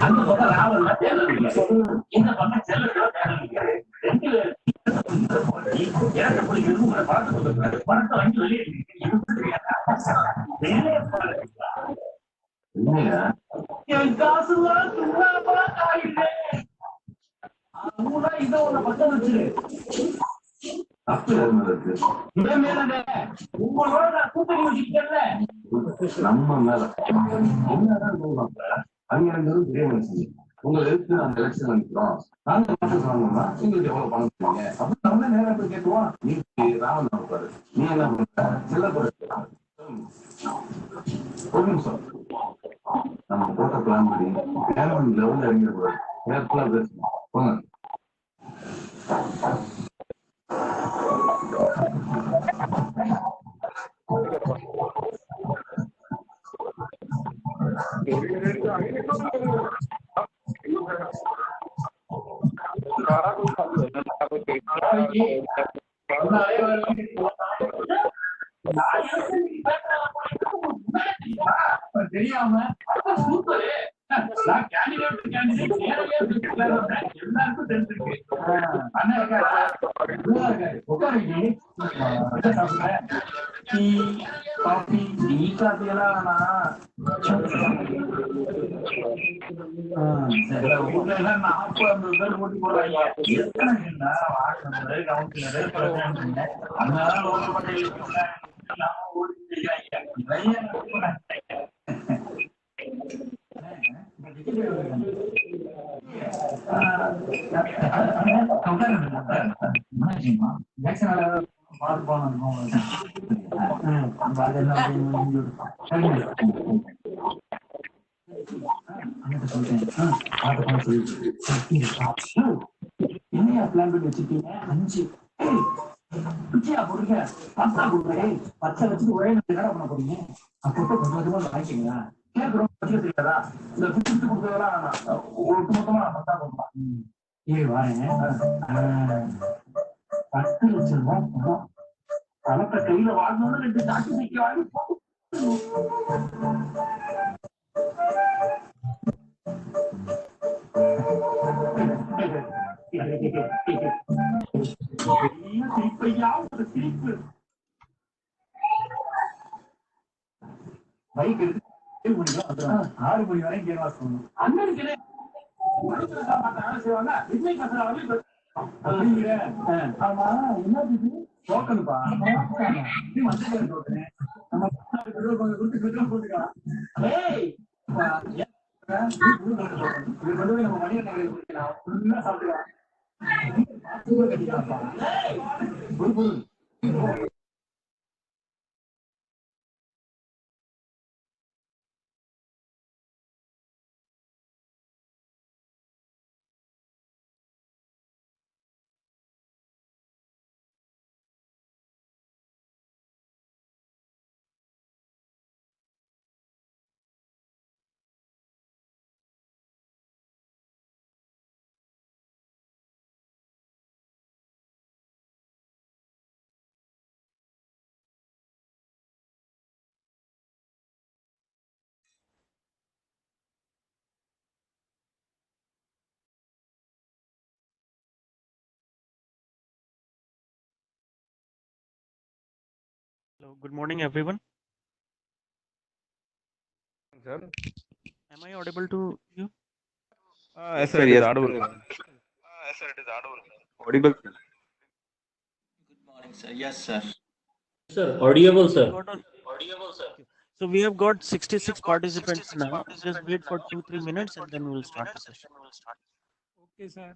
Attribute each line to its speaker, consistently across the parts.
Speaker 1: அந்த பக்கம் ராவல்ல தேர்தல் இந்த பக்கம் செல்ல எனக்கு பிடிக்கிறது உங்களை பணத்தை கொடுக்குறாரு பணத்தை வாங்கி வெளியே என் காசுலாம் துண்ணாமலா காயில்லை அதுதான் இதை உன்னை பக்கம் வச்சிரு உங்களோட நான் கூட்டணி வச்சுக்கிட்டேன்ல நம்ம மேல அங்க பெரிய மனுஷன் உங்களை எடுத்து அந்த எலெக்ஷன் நினைக்கிறோம் நாங்க பணம் வாங்கணும்னா எங்களுக்கு எவ்வளவு பணம் தருவீங்க அப்படின்னு நம்ம நேரம் போய் கேட்டுவோம் நீ ராவன் இருப்பாரு நீ என்ன பண்ற செல்ல போற ஒரு நிமிஷம் நம்ம போட்ட பிளான் பண்ணி நேரம் லெவல்ல இறங்கிடக்கூடாது கேர்ஃபுல்லா பேசணும் போங்க தெரியாம சூப்பர் நான் கேண்டிடேட் கேண்டிடேட் நேரடியா எல்லாருக்கும் தெரிஞ்சிருக்கு அண்ணா இருக்காரு உட்காருங்க டீ காஃபி டீ காஃபி எல்லாம் ஊர்ல எல்லாம் 40-50 பேர் போட்டி போடுறாங்க எத்தனை வார்டு மெம்பரு கவுன்சிலரு பிரசிடண்ட் அதனால லோக்கல் பட்டியலுக்கு ஓடி செய்யறாங்க நிறைய என்னையா பிளான் பண்ணி வச்சிருக்கீங்க 5 பிச்சியா போடுங்க 10 கொடுக்குறே 10 வச்சுட்டு ஒரே என்ன பண்ண போறீங்க அப்போ கொஞ்சம் கொஞ்சமா வாங்கிக்கீங்களா கேட்கிறோம் தெரியாதா இந்த பிச்சு கொடுத்ததெல்லாம் ஒட்டு மொத்தமா 10 கொடுக்கலாம் வாரேன் 10 லட்சம் ரூபாய் பணம் பணத்தை கையில வாங்கணும்னு 2 சாட்சி நிக்க வாங்கி சிரிப்பையா ஒரு சிரிப்பு பைக் எடுத்து 6 மணி வரைக்கும் கேம் வாட்ச் பண்ணணும் அண்ணனுக்கு செய்வாங்க விஜய் கசா ஆமா என்ன டோக்கனுப்பா கொஞ்சம் போட்டுக்கலாம் நம்ம மணியை சாப்பிடலாம்
Speaker 2: Hello, good morning, everyone.
Speaker 3: Sir.
Speaker 2: Am I audible to you?
Speaker 3: Yes, sir, it is audible. Yes, sir, it is audible. Audible.
Speaker 4: Good morning, sir. Yes, sir.
Speaker 5: Sir, audible, sir.
Speaker 4: Audible, sir.
Speaker 2: So we have got 66 participants now. Just wait for 2-3 minutes and then we will start the session.
Speaker 5: Okay, sir.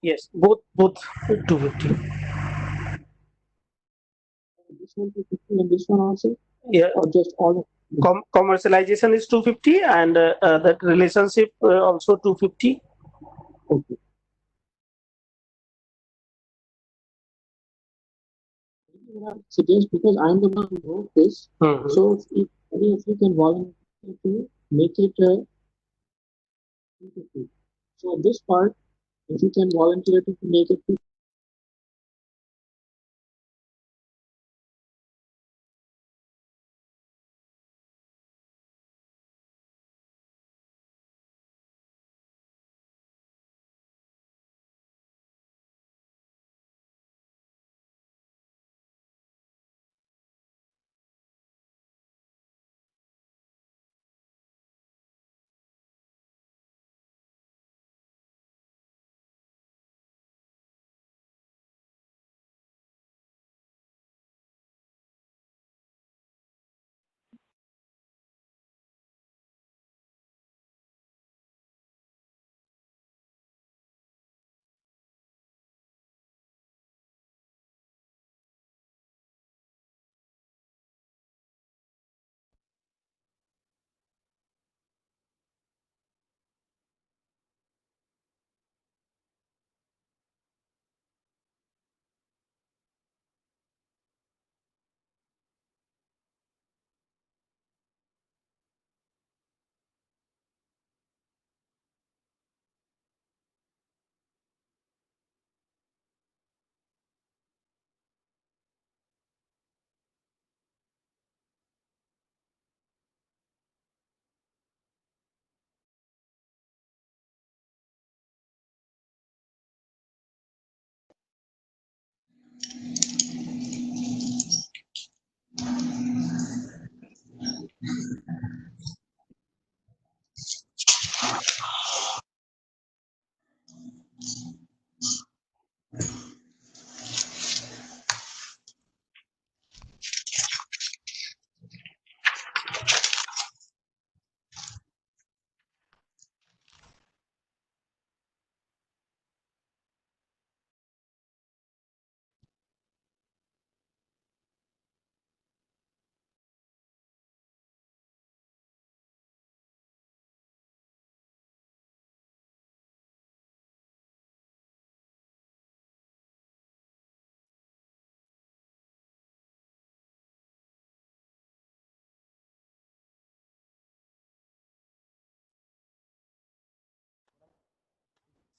Speaker 5: Yes, both 250.
Speaker 6: This one 250 and this one also,
Speaker 5: Yeah,
Speaker 6: or just all?
Speaker 5: commercialization is 250 and that relationship also 250.
Speaker 6: Okay. Suggest, because I'm the one who wrote this, so if any of you can volunteer to make it 250. So this part, if you can volunteer to make it 250.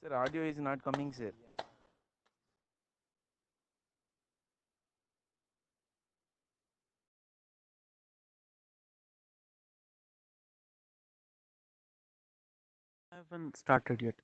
Speaker 3: Sir, audio is not coming, sir.
Speaker 2: I haven't started yet.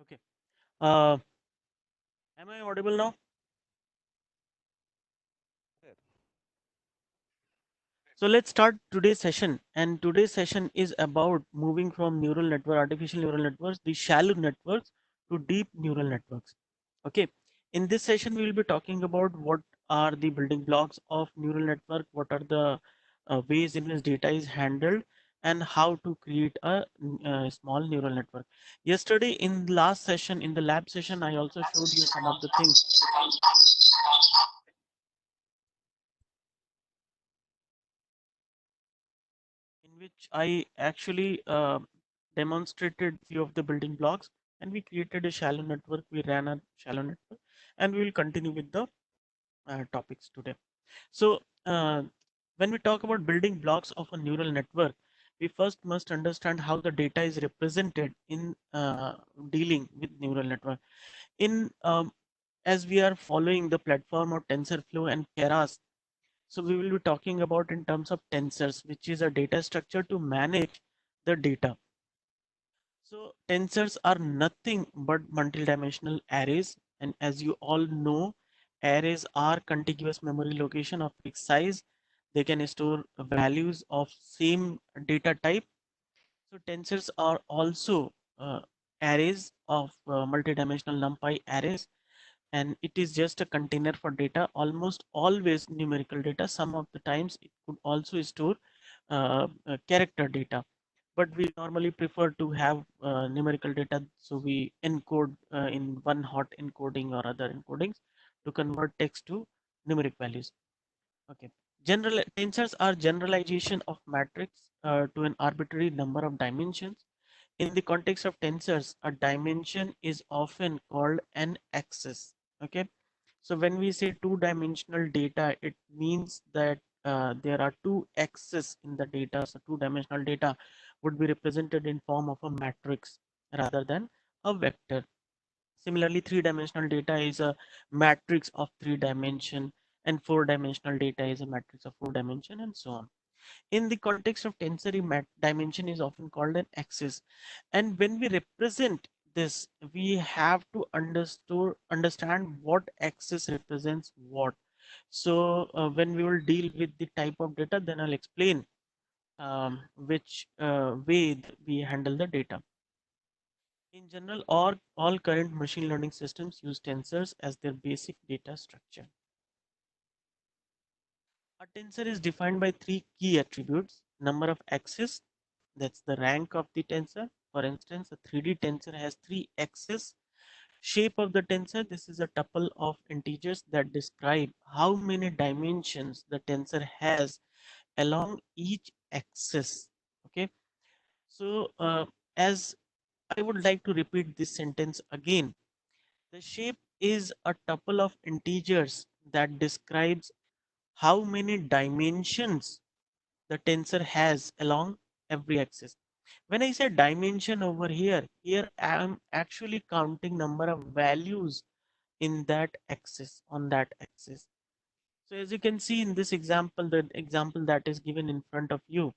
Speaker 2: Okay. Uh, am I audible now?
Speaker 3: Sir.
Speaker 2: So let's start today's session. And today's session is about moving from neural network, artificial neural networks, the shallow networks to deep neural networks. Okay. In this session, we will be talking about what are the building blocks of neural network, what are the ways in which data is handled, and how to create a, small neural network. Yesterday, in the last session, in the lab session, I also showed you some of the things in which I actually demonstrated few of the building blocks, and we created a shallow network. We ran a shallow network, and we will continue with the topics today. So when we talk about building blocks of a neural network, we first must understand how the data is represented in dealing with neural network. In as we are following the platform of TensorFlow and Keras, so we will be talking about in terms of tensors, which is a data structure to manage the data. So tensors are nothing but multidimensional arrays, and as you all know, arrays are contiguous memory location of fixed size. They can store values of same data type. So tensors are also arrays of multidimensional NumPy arrays, and it is just a container for data, almost always numerical data. Some of the times it could also store character data, but we normally prefer to have numerical data, so we encode in one hot encoding or other encodings to convert text to numeric values. Okay. General tensors are generalization of matrix to an arbitrary number of dimensions. In the context of tensors, a dimension is often called an axis. Okay. So when we say two-dimensional data, it means that there are two axes in the data. So two-dimensional data would be represented in form of a matrix rather than a vector. Similarly, three-dimensional data is a matrix of three dimension, and four-dimensional data is a matrix of four dimension, and so on. In the context of tensor, dimension is often called an axis, and when we represent this, we have to understand what axis represents what. So when we will deal with the type of data, then I'll explain which way we handle the data. In general, all current machine learning systems use tensors as their basic data structure. A tensor is defined by three key attributes: number of axes, that's the rank of the tensor. For instance, a 3D tensor has three axes. Shape of the tensor, this is a tuple of integers that describe how many dimensions the tensor has along each axis. Okay, so as I would like to repeat this sentence again. The shape is a tuple of integers that describes how many dimensions the tensor has along every axis. When I say dimension over here, I am actually counting number of values in that axis, on that axis. So as you can see in this example, the example that is given in front of you,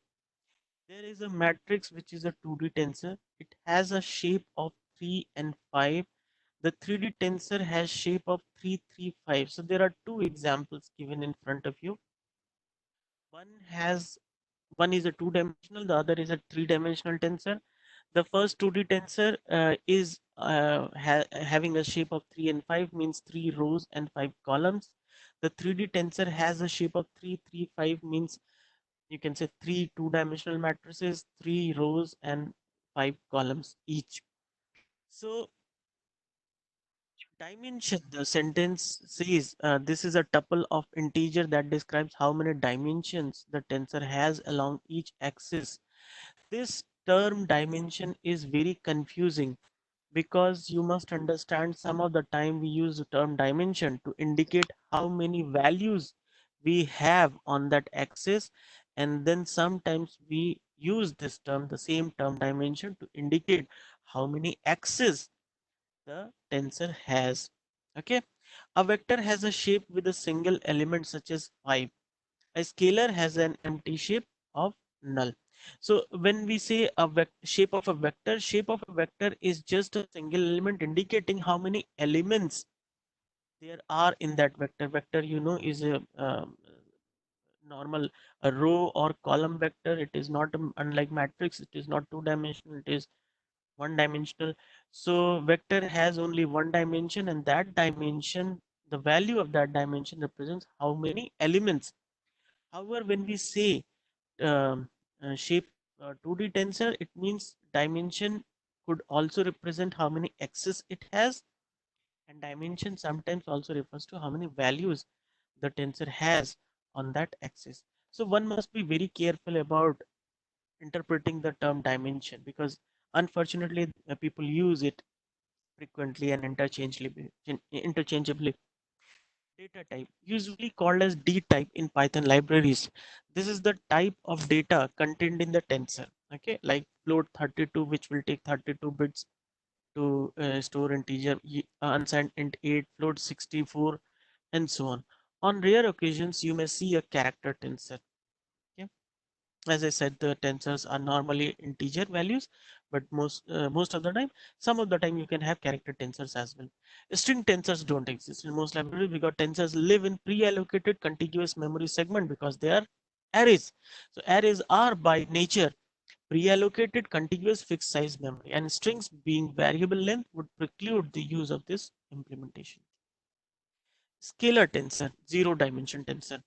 Speaker 2: there is a matrix which is a 2D tensor. It has a shape of 3 and 5. The 3D tensor has shape of 3, 3, 5. So there are two examples given in front of you. One is a two-dimensional, the other is a three-dimensional tensor. The first 2D tensor is having a shape of 3 and 5, means 3 rows and 5 columns. The 3D tensor has a shape of 3, 3, 5 means you can say 3 two-dimensional matrices, 3 rows and 5 columns each. So dimension, the sentence says this is a tuple of integer that describes how many dimensions the tensor has along each axis. This term dimension is very confusing because you must understand some of the time we use the term dimension to indicate how many values we have on that axis, and then sometimes we use this term, the same term dimension, to indicate how many axes the tensor has. Okay, a vector has a shape with a single element such as 5. A scalar has an empty shape of null. So when we say a shape of a vector is just a single element indicating how many elements there are in that vector. Vector, you know, is a normal a row or column vector. It is not unlike matrix. It is not two-dimensional. It is one dimensional. So vector has only one dimension, and that dimension, the value of that dimension represents how many elements. However, when we say shape 2D tensor, it means dimension could also represent how many axes it has, and dimension sometimes also refers to how many values the tensor has on that axis. So one must be very careful about interpreting the term dimension, because unfortunately people use it frequently and interchangeably. Data type, usually called as D type in Python libraries. This is the type of data contained in the tensor. Okay, like float 32, which will take 32 bits to store integer, unsigned int 8, float 64, and so on. On rare occasions, you may see a character tensor. Okay, as I said, the tensors are normally integer values, but most of the time, some of the time you can have character tensors as well. String tensors don't exist in most libraries because tensors live in pre-allocated contiguous memory segment because they are arrays. So arrays are by nature pre-allocated contiguous fixed size memory, and strings being variable length would preclude the use of this implementation. Scalar tensor, zero dimension tensor.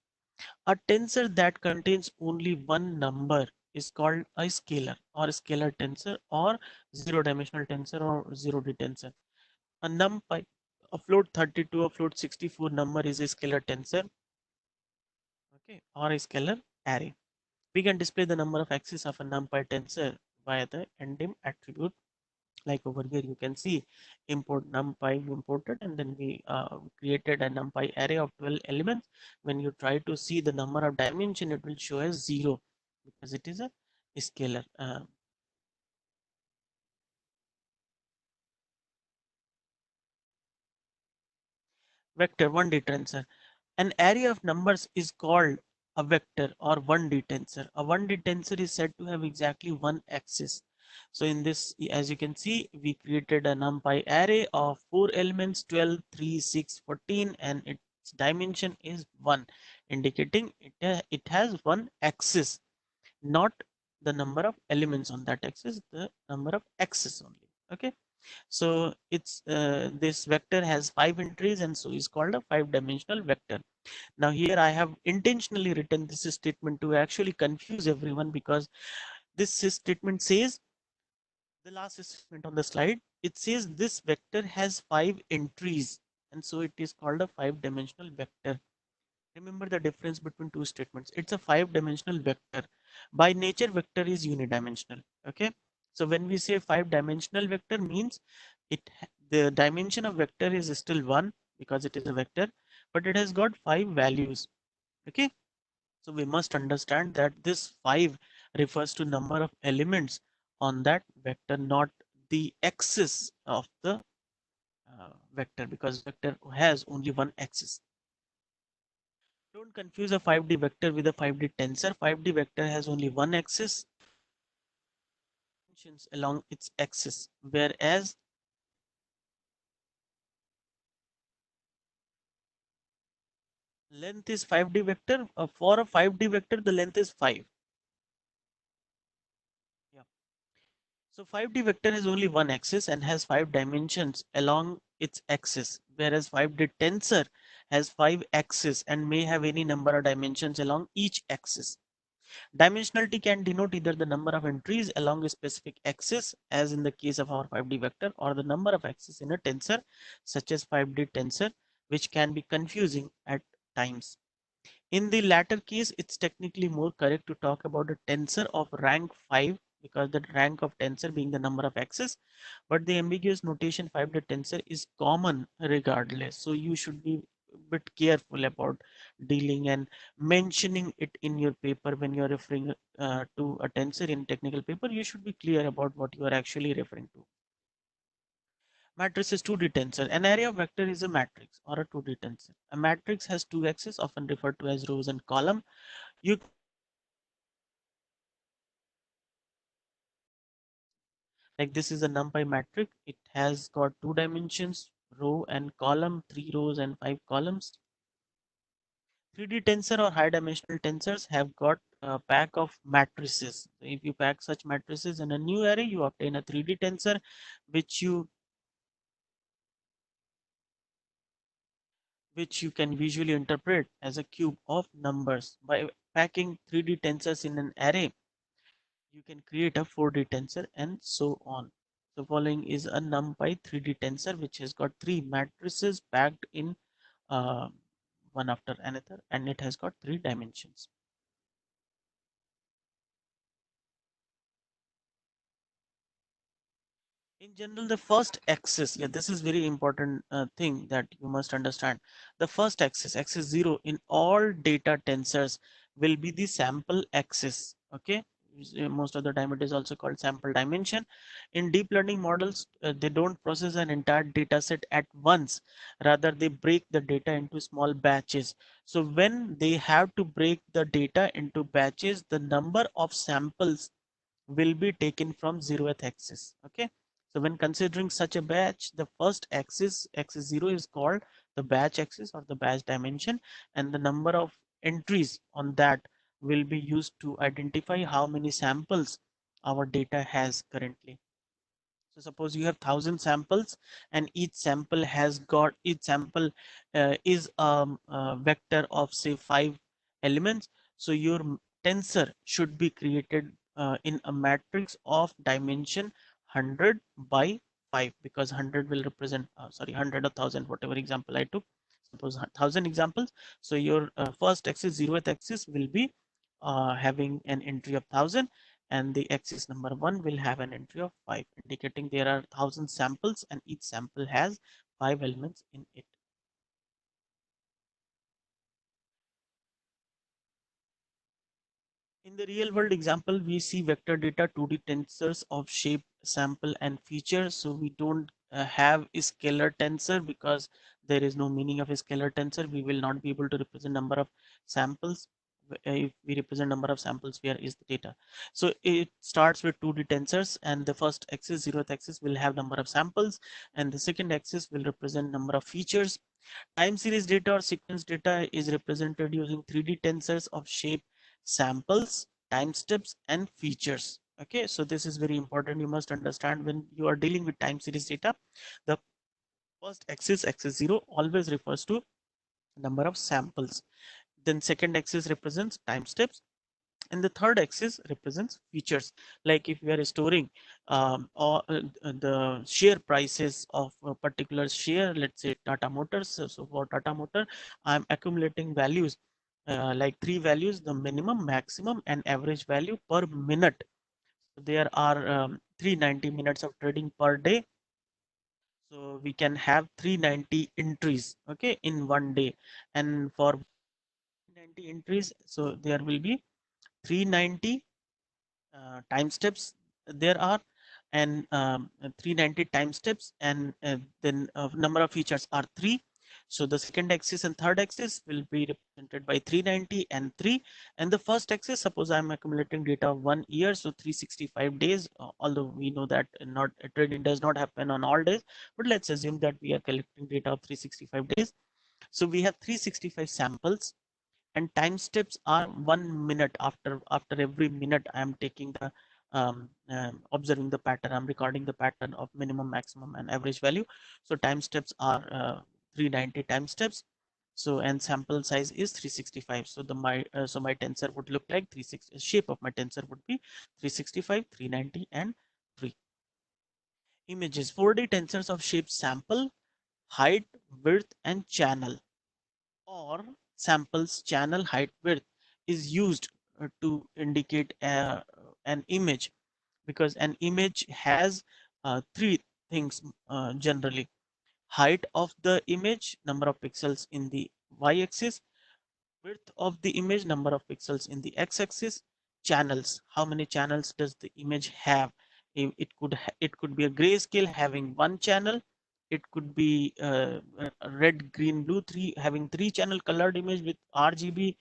Speaker 2: A tensor that contains only one number is called a scalar or scalar tensor or zero dimensional tensor or 0D tensor. A numpy, a float 32 or float 64 number is a scalar tensor, okay, or a scalar array. We can display the number of axes of a numpy tensor via the endim attribute. Like over here you can see import numpy, we imported, and then we created a numpy array of 12 elements. When you try to see the number of dimension, it will show as 0 because it is a scalar. Vector 1D tensor. An array of numbers is called a vector or 1D tensor. A 1D tensor is said to have exactly one axis. So in this, as you can see, we created a numpy array of 4 elements, 12, 3, 6, 14, and its dimension is 1, indicating it has one axis, not the number of elements on that axis, the number of axes only. Okay. So it's this vector has 5 entries, and so is called a 5-dimensional vector. Now here I have intentionally written this statement to actually confuse everyone, because this statement says, the last statement on the slide, it says this vector has 5 entries, and so it is called a 5-dimensional vector. Remember the difference between two statements. It's a 5-dimensional vector. By nature, vector is unidimensional. Okay. So when we say 5-dimensional vector, means the dimension of vector is still 1 because it is a vector, but it has got 5 values. Okay. So we must understand that this 5 refers to number of elements on that vector, not the axis of the vector, because vector has only one axis. Don't confuse a 5D vector with a 5D tensor. 5D vector has only one axis along its axis, whereas length is 5D vector. For a 5D vector, the length is 5. Yeah. So 5D vector has only one axis and has 5 dimensions along its axis, whereas 5D tensor has 5 axes and may have any number of dimensions along each axis. Dimensionality can denote either the number of entries along a specific axis, as in the case of our 5D vector, or the number of axes in a tensor, such as 5D tensor, which can be confusing at times. In the latter case, it's technically more correct to talk about a tensor of rank 5, because the rank of tensor being the number of axes, but the ambiguous notation 5D tensor is common regardless. So you should be a bit careful about dealing and mentioning it in your paper when you're referring to a tensor in technical paper. You should be clear about what you are actually referring to. Matrix is 2D tensor. An array of vector is a matrix or a 2D tensor. A matrix has two axes, often referred to as rows and column. You like this is a NumPy matrix. It has got 2 dimensions, row and column, 3 rows and 5 columns. 3D tensor or high dimensional tensors have got a pack of matrices. If you pack such matrices in a new array, you obtain a 3D tensor, which you can visually interpret as a cube of numbers. By packing 3D tensors in an array, you can create a 4D tensor and so on. The following is a NumPy 3D tensor which has got 3 matrices packed in one after another, and it has got 3 dimensions. In general, the first axis, yeah, this is very important thing that you must understand. The first axis, axis 0 in all data tensors will be the sample axis. Okay, most of the time it is also called sample dimension. In deep learning models, they don't process an entire data set at once. Rather, they break the data into small batches. So when they have to break the data into batches, the number of samples will be taken from 0th axis. Okay, so when considering such a batch, the first axis, axis 0, is called the batch axis or the batch dimension, and the number of entries on that will be used to identify how many samples our data has currently. So suppose you have 1,000 samples, and each sample is a vector of say 5 elements. So your tensor should be created in a matrix of dimension 100 by 5, because 100 will represent 100 or 1,000, whatever example I took. Suppose 1,000 examples. So your first axis, 0th axis, will be having an entry of 1,000, and the axis number 1 will have an entry of 5, indicating there are 1,000 samples and each sample has 5 elements in it. In the real world example, we see vector data 2D tensors of shape, sample and feature. So we don't have a scalar tensor, because there is no meaning of a scalar tensor. We will not be able to represent number of samples. If we represent number of samples, where is the data? So it starts with 2D tensors, and the first axis, 0th axis, will have number of samples, and the second axis will represent number of features. Time series data or sequence data is represented using 3D tensors of shape, samples, time steps and features. Okay, so this is very important. You must understand, when you are dealing with time series data, the first axis, axis 0, always refers to number of samples. Then second axis represents time steps, and the third axis represents features. Like if we are storing or the share prices of a particular share, let's say Tata Motors. So for Tata Motor, I'm accumulating values, like 3 values: the minimum, maximum and average value per minute. There are 390 minutes of trading per day, so we can have 390 entries, okay, in one day. And for 90 entries, so there will be 390 time steps there are, and 390 time steps, and then number of features are 3. So the second axis and third axis will be represented by 390 and 3, and the first axis, suppose I'm accumulating data of 1 year, so 365 days, although we know that not trading does not happen on all days, but let's assume that we are collecting data of 365 days. So we have 365 samples, and time steps are 1 minute. After every minute, I am taking the observing the pattern, I'm recording the pattern of minimum, maximum and average value. So time steps are 390 time steps. So and sample size is 365. So my tensor would look like 360. Shape of my tensor would be 365, 390, and 3. Images. 4D tensors of shape sample, height, width, and channel, or samples channel, height, width is used to indicate an image, because an image has three things generally: height of the image, number of pixels in the y-axis; width of the image, number of pixels in the x-axis; channels, how many channels does the image have. It could be a grayscale having one channel. It could be red, green, blue, having three channel colored image with RGB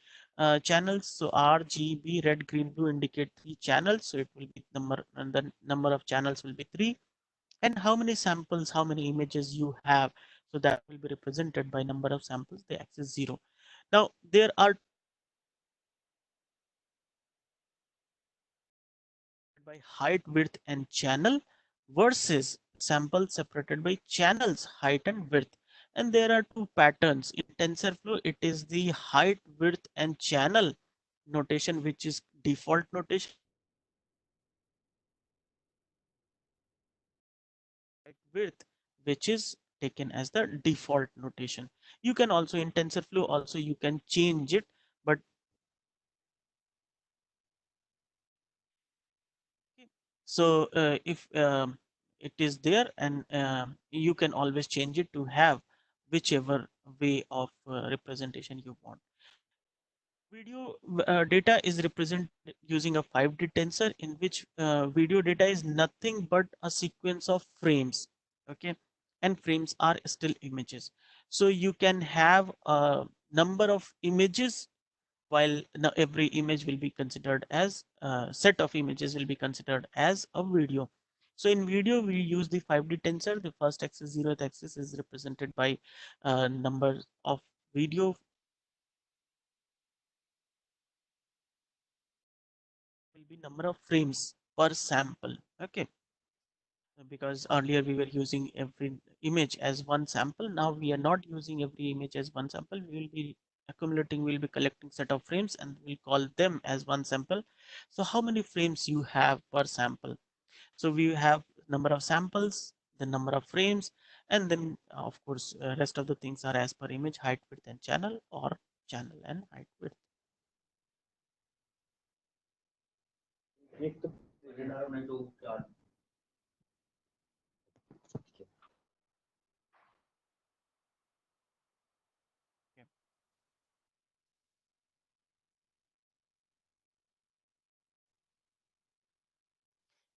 Speaker 2: channels. So RGB, red, green, blue indicate three channels. So it will be number, and the number of channels will be 3. And how many samples, how many images you have, so that will be represented by number of samples, the axis 0. Now there are by height, width, and channel versus samples separated by channels, height, and width. And there are two patterns in TensorFlow. It is the height, width, and channel notation, which is default notation. Width, which is taken as the default notation. You can also in TensorFlow also you can change it, but so if it is there, and you can always change it to have whichever way of representation you want. Video data is represented using a 5D tensor, in which video data is nothing but a sequence of frames. Okay, and frames are still images. So you can have a number of images, while every image will be considered as set of images will be considered as a video. So in video we use the 5D tensor. The first axis, 0th axis, is represented by number of video, will be number of frames per sample. Okay, because earlier we were using every image as one sample. Now we are not using every image as one sample. We will be accumulating, we'll be collecting set of frames, and we'll call them as one sample. So how many frames you have per sample? So we have number of samples, the number of frames, and then of course rest of the things are as per image, height, width, and channel, or channel and height, width.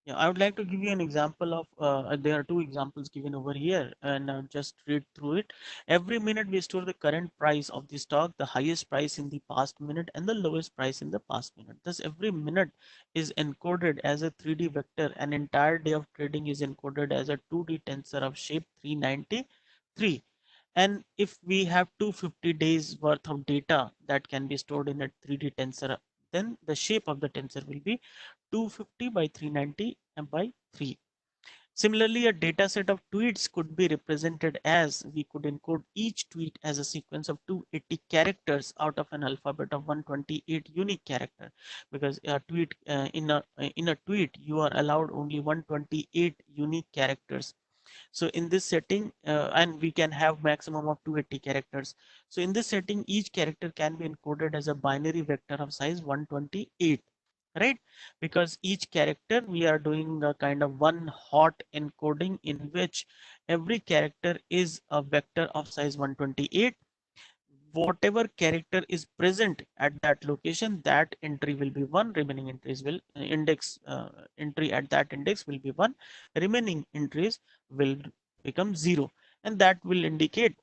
Speaker 2: Yeah, I would like to give you an example of, there are two examples given over here, and just read through it. Every minute we store the current price of the stock, the highest price in the past minute, and the lowest price in the past minute. Thus, every minute is encoded as a 3D vector. An entire day of trading is encoded as a 2D tensor of shape 393. And if we have 250 days worth of data that can be stored in a 3D tensor, then the shape of the tensor will be 250 by 390 and by 3. Similarly, a data set of tweets could be represented as, we could encode each tweet as a sequence of 280 characters out of an alphabet of 128 unique character, because a tweet in a tweet you are allowed only 128 unique characters. So in this setting, and we can have maximum of 280 characters. So in this setting, each character can be encoded as a binary vector of size 128, right? Because each character, we are doing a kind of one hot encoding, in which every character is a vector of size 128. Whatever character is present at that location, that entry will be 1, remaining entries will index entry at that index will be 1, remaining entries will become 0, and that will indicate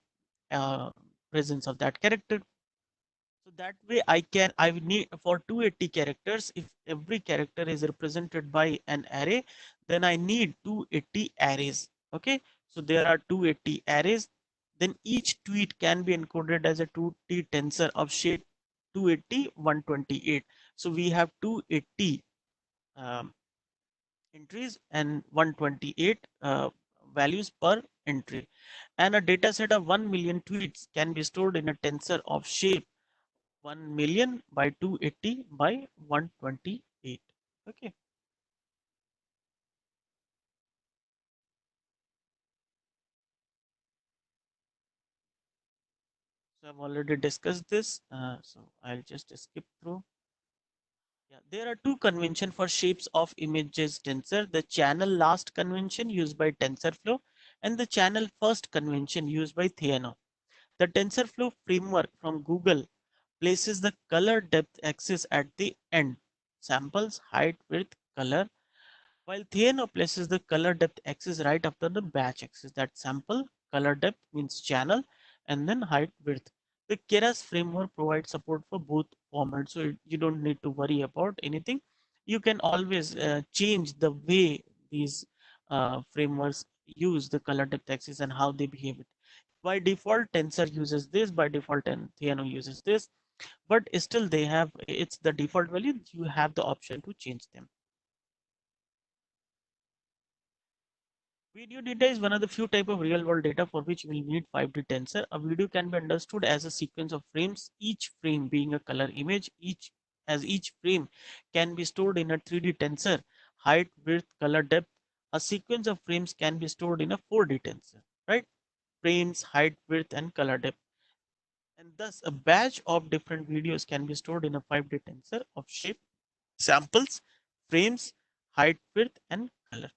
Speaker 2: presence of that character. So that way I will need for 280 characters. If every character is represented by an array, then I need 280 arrays. Okay, so there are 280 arrays. Then each tweet can be encoded as a 2D tensor of shape 280, 128. So we have 280 entries and 128 values per entry. And a data set of 1 million tweets can be stored in a tensor of shape 1 million by 280 by 128. Okay. So I've already discussed this. So I'll just skip through. Yeah, there are two conventions for shapes of images tensor: the channel last convention used by TensorFlow and the channel first convention used by Theano. The TensorFlow framework from Google places the color depth axis at the end, samples, height, width, color, while Theano places the color depth axis right after the batch axis. That sample, color depth means channel, and then height, width. The Keras framework provides support for both formats, so you don't need to worry about anything. You can always change the way these frameworks use the color depth axis and how they behave. By default, Tensor uses this. By default, and Theano uses this. But still, they have, it's the default value. You have the option to change them. Video data is one of the few type of real world data for which we need 5D tensor. A video can be understood as a sequence of frames, each frame being a color image. Each frame can be stored in a 3D tensor, height, width, color, depth. A sequence of frames can be stored in a 4D tensor, right? Frames, height, width, and color depth. And thus a batch of different videos can be stored in a 5D tensor of shape, samples, frames, height, width, and color.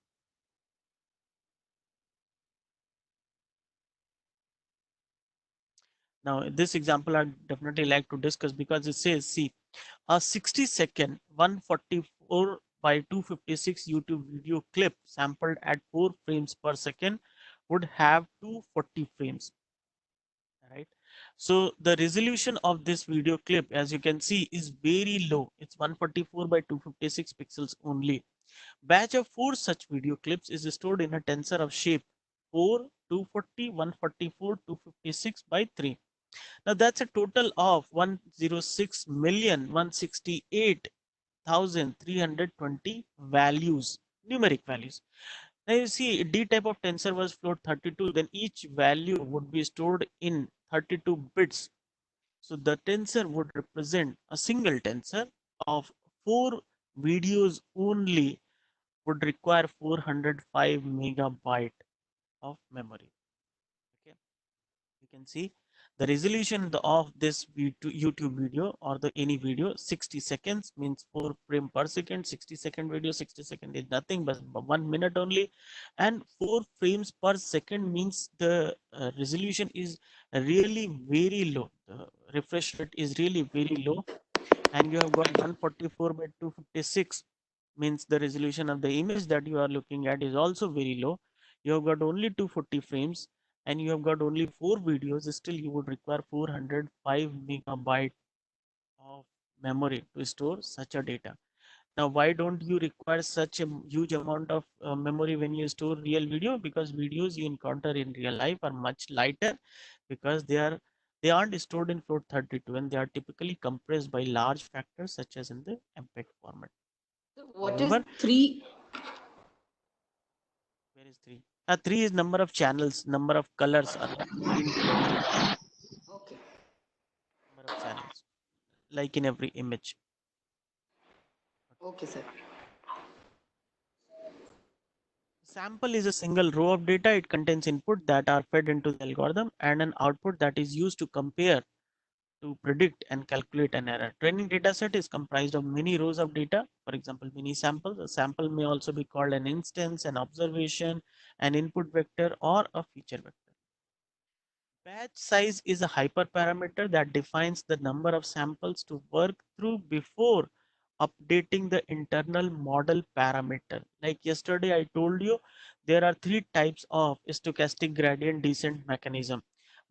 Speaker 2: Now, this example I definitely like to discuss because it says, see, a 60-second 144 by 256 YouTube video clip sampled at 4 frames per second would have 240 frames, right? So the resolution of this video clip, as you can see, is very low. It's 144 by 256 pixels only. Batch of 4 such video clips is stored in a tensor of shape 4, 240, 144, 256 by 3. Now that's a total of 106,168,320 values, numeric values. Now you see D type of tensor was float 32, then each value would be stored in 32 bits. So the tensor would represent a single tensor of 4 videos only would require 405 megabyte of memory. Okay, you can see the resolution of this YouTube video or the any video 60 seconds means 4 frame per second. 60-second video, 60 seconds is nothing but 1 minute only, and 4 frames per second means the resolution is really very low. The refresh rate is really very low, and you have got 144 by 256 means the resolution of the image that you are looking at is also very low. You have got only 240 frames and you have got only 4 videos. Still you would require 405 megabyte of memory to store such a data. Now why don't you require such a huge amount of memory when you store real video? Because videos you encounter in real life are much lighter because they aren't stored in float 32 and they are typically compressed by large factors such as in the MPEG format.
Speaker 7: What
Speaker 2: However,
Speaker 7: is 3?
Speaker 2: where is 3? 3 is number of channels, number of colors are
Speaker 7: Okay.
Speaker 2: number of channels, like in every image.
Speaker 7: Okay, sir.
Speaker 2: Sample is a single row of data. It contains input that are fed into the algorithm and an output that is used to compare, to predict and calculate an error. Training data set is comprised of many rows of data. For example, many samples. A sample may also be called an instance, an observation, an input vector, or a feature vector. Batch size is a hyperparameter that defines the number of samples to work through before updating the internal model parameter. Like yesterday I told you, there are 3 types of stochastic gradient descent mechanism.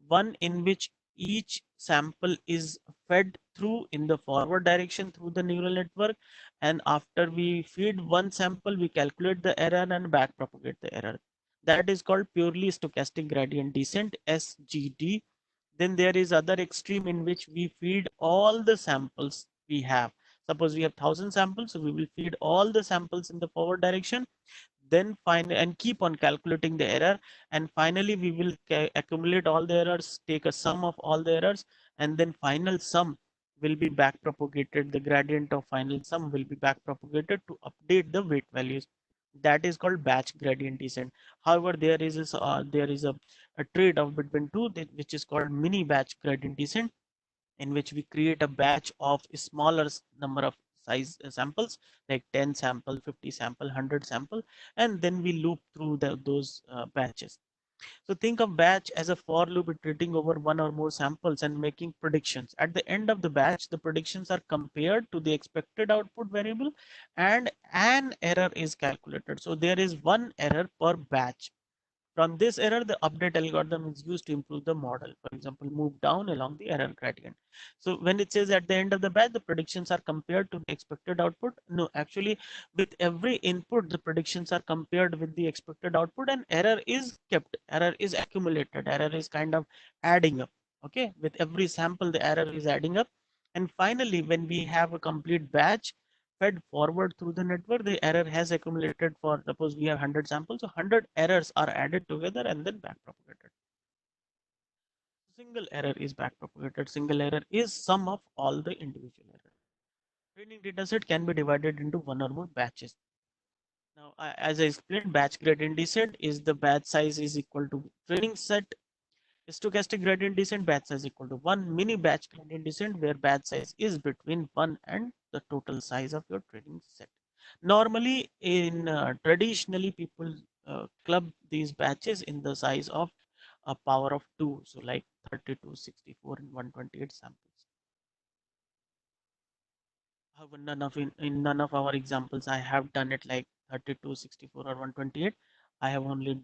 Speaker 2: One in which each sample is fed through in the forward direction through the neural network, and after we feed one sample we calculate the error and back propagate the error. That is called purely stochastic gradient descent, SGD. Then there is other extreme in which we feed all the samples we have. Suppose we have 1000 samples, so we will feed all the samples in the forward direction. then find and keep on calculating the error, and finally we will accumulate all the errors, take a sum of all the errors, and then final sum will be back propagated. The gradient of final sum will be back propagated to update the weight values. That is called batch gradient descent. However, there is a trade-off between two, which is called mini batch gradient descent, in which we create a batch of smaller number of size samples, like 10 sample, 50 sample, 100 sample, and then we loop through those batches. So think of batch as a for loop iterating over one or more samples and making predictions. At the end of the batch, the predictions are compared to the expected output variable and an error is calculated. So there is one error per batch. From this error, the update algorithm is used to improve the model. For example, move down along the error gradient. So when it says at the end of the batch, the predictions are compared to the expected output. No, actually, with every input, the predictions are compared with the expected output, and error is kept. Error is accumulated. Error is kind of adding up. Okay, with every sample, the error is adding up. And finally, when we have a complete batch fed forward through the network, the error has accumulated. For suppose we have 100 samples, so 100 errors are added together and then back propagated. Single error is back propagated. Single error is sum of all the individual errors. Training dataset can be divided into one or more batches. Now, as I explained, batch gradient descent is the batch size is equal to training set. Stochastic gradient descent, batch size equal to 1. Mini batch gradient descent, where batch size is between 1 and the total size of your training set. Normally, in traditionally, people club these batches in the size of a power of 2, so like 32, 64, and 128 samples. However, in none of our examples I have done it like 32, 64, or 128. I have only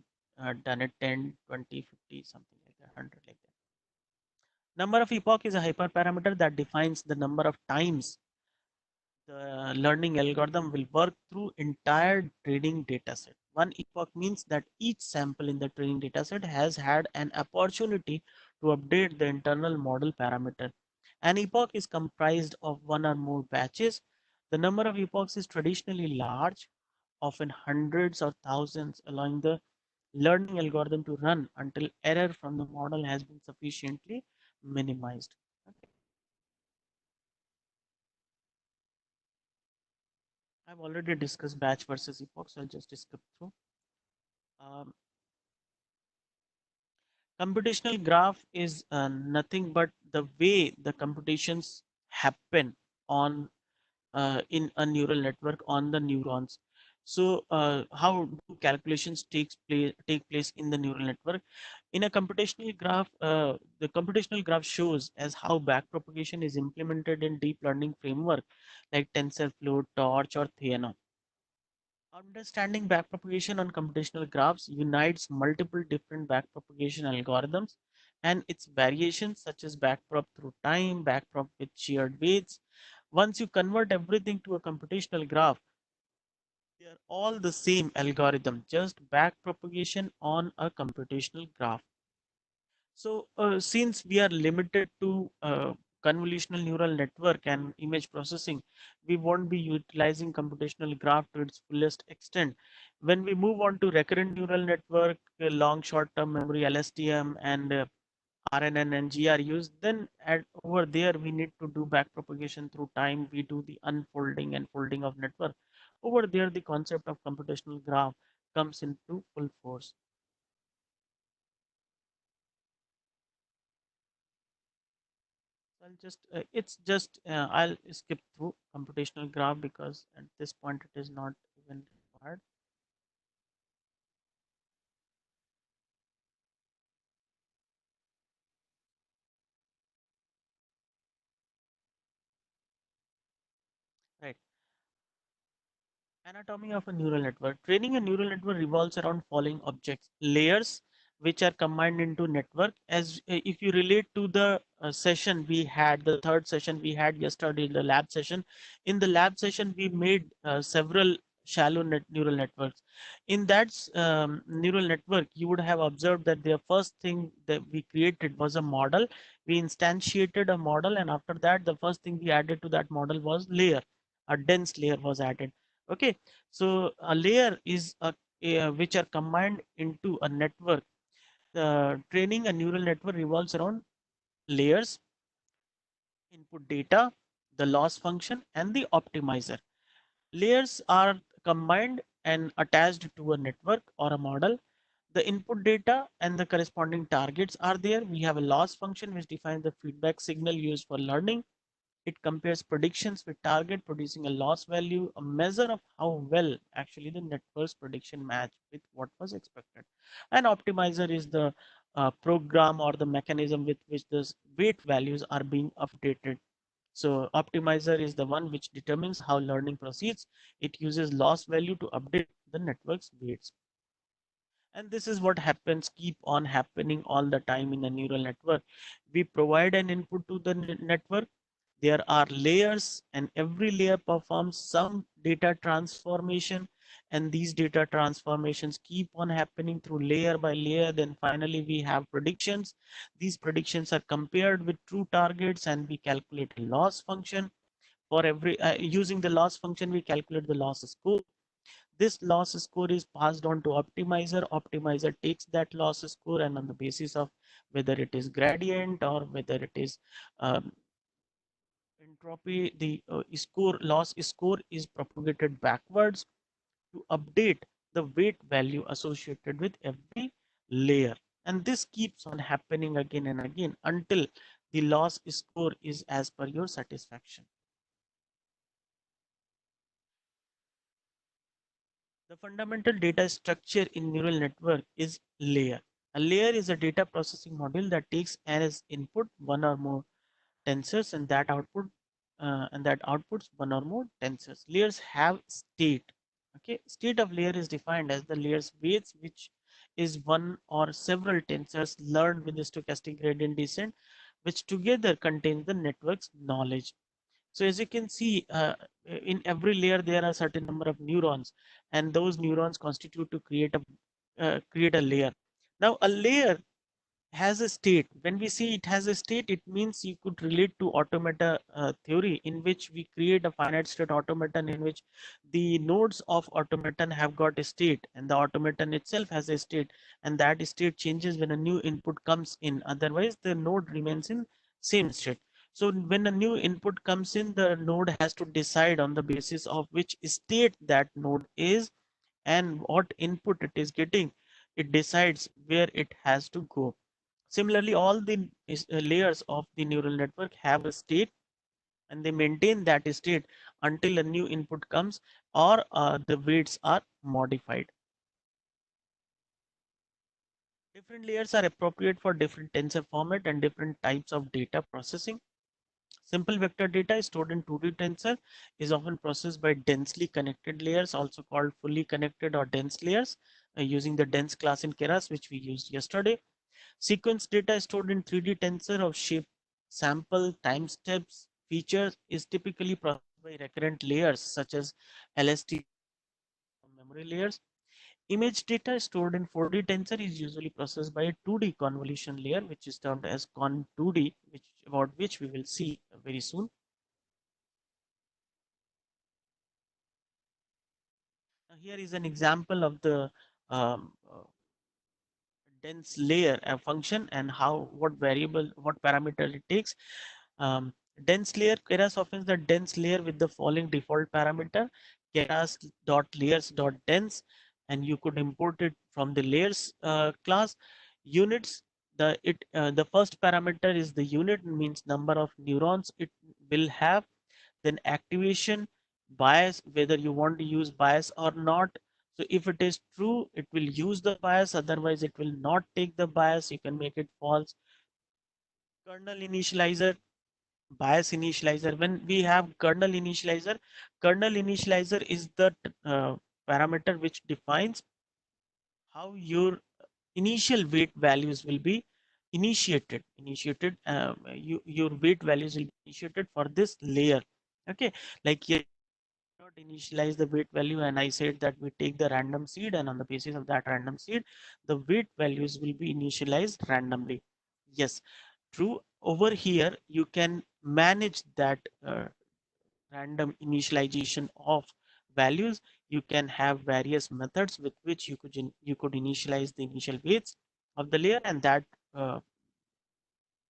Speaker 2: done it 10, 20, 50, something like that, 100 like that. Number of epoch is a hyperparameter that defines the number of times the learning algorithm will work through entire training dataset. One epoch means that each sample in the training dataset has had an opportunity to update the internal model parameter. An epoch is comprised of one or more batches. The number of epochs is traditionally large, often hundreds or thousands, allowing the learning algorithm to run until error from the model has been sufficiently minimized. Okay. I've already discussed batch versus epoch, so I'll just skip through. Um, Computational graph is nothing but the way the computations happen on in a neural network on the neurons. So how do calculations take place in the neural network? In a computational graph, the computational graph shows as how backpropagation is implemented in deep learning framework like TensorFlow, Torch, or Theano. Understanding backpropagation on computational graphs unites multiple different backpropagation algorithms and its variations such as backprop through time, backprop with shared weights. Once you convert everything to a computational graph, they are all the same algorithm, just backpropagation on a computational graph. So since we are limited to convolutional neural network and image processing, we won't be utilizing computational graph to its fullest extent. When we move on to recurrent neural network, long short-term memory, LSTM, and RNN and GRUs, then over there we need to do backpropagation through time. We do the unfolding and folding of network. Over there, the concept of computational graph comes into full force. I'll skip through computational graph because at this point it is not even required. Right. Anatomy of a neural network. Training a neural network revolves around following objects, layers, which are combined into network. As if you relate to the session we had, the third session we had yesterday, the lab session. In the lab session, we made several shallow neural networks. In that neural network, you would have observed that the first thing that we created was a model. We instantiated a model, and after that, the first thing we added to that model was layer. A dense layer was added. Okay, so a layer is a which are combined into a network. Training a neural network revolves around layers, input data, the loss function, and the optimizer. Layers are combined and attached to a network or a model. The input data and the corresponding targets are there. We have a loss function which defines the feedback signal used for learning. It compares predictions with target, producing a loss value, a measure of how well actually the network's prediction match with what was expected. An optimizer is the program or the mechanism with which the weight values are being updated. So optimizer is the one which determines how learning proceeds. It uses loss value to update the network's weights. And this is what happens, keep on happening all the time in a neural network. We provide an input to the network. There are layers, and every layer performs some data transformation, and these data transformations keep on happening through layer by layer. Then finally we have predictions. These predictions are compared with true targets, and we calculate a loss function. For every using the loss function, we calculate the loss score. This loss score is passed on to optimizer. Optimizer takes that loss score, and on the basis of whether it is gradient or whether it is um, entropy, the loss score is propagated backwards to update the weight value associated with every layer. And this keeps on happening again and again until the loss score is as per your satisfaction. The fundamental data structure in neural network is layer. A layer is a data processing module that takes as input one or more tensors, and that outputs one or more tensors. Layers have state. Okay, state of layer is defined as the layer's weights, which is one or several tensors learned with the stochastic gradient descent, which together contains the network's knowledge. So as you can see, in every layer there are certain number of neurons, and those neurons constitute to create a layer. Now a layer has a state. When we see it has a state, it means you could relate to automata theory, in which we create a finite state automaton in which the nodes of automaton have got a state, and the automaton itself has a state, and that state changes when a new input comes in. Otherwise the node remains in same state. So when a new input comes in, the node has to decide on the basis of which state that node is and what input it is getting. It decides where it has to go. Similarly, all the layers of the neural network have a state, and they maintain that state until a new input comes or the weights are modified. Different layers are appropriate for different tensor format and different types of data processing. Simple vector data stored in 2D tensor is often processed by densely connected layers, also called fully connected or dense layers, using the dense class in Keras, which we used yesterday. Sequence data stored in 3D tensor of shape, sample, time steps, features is typically processed by recurrent layers such as LST memory layers. Image data stored in 4D tensor is usually processed by a 2D convolution layer, which is termed as Con2D, about which we will see very soon. Now here is an example of the um, uh, dense layer function and what parameter it takes. Dense layer, Keras offers the dense layer with the following default parameter: keras.layers.dense, and you could import it from the layers class. Units, the first parameter is the unit, means number of neurons it will have. Then activation, bias, whether you want to use bias or not. So if it is true, it will use the bias, otherwise it will not take the bias. You can make it false. Kernel initializer, bias initializer. When we have kernel initializer is the parameter which defines how your initial weight values will be initiated. Your weight values will be initiated for this layer. Okay, like here not initialize the weight value, and I said that we take the random seed, and on the basis of that random seed the weight values will be initialized randomly. Yes, true. Over here you can manage that random initialization of values, you can have various methods with which you could initialize the initial weights of the layer, and that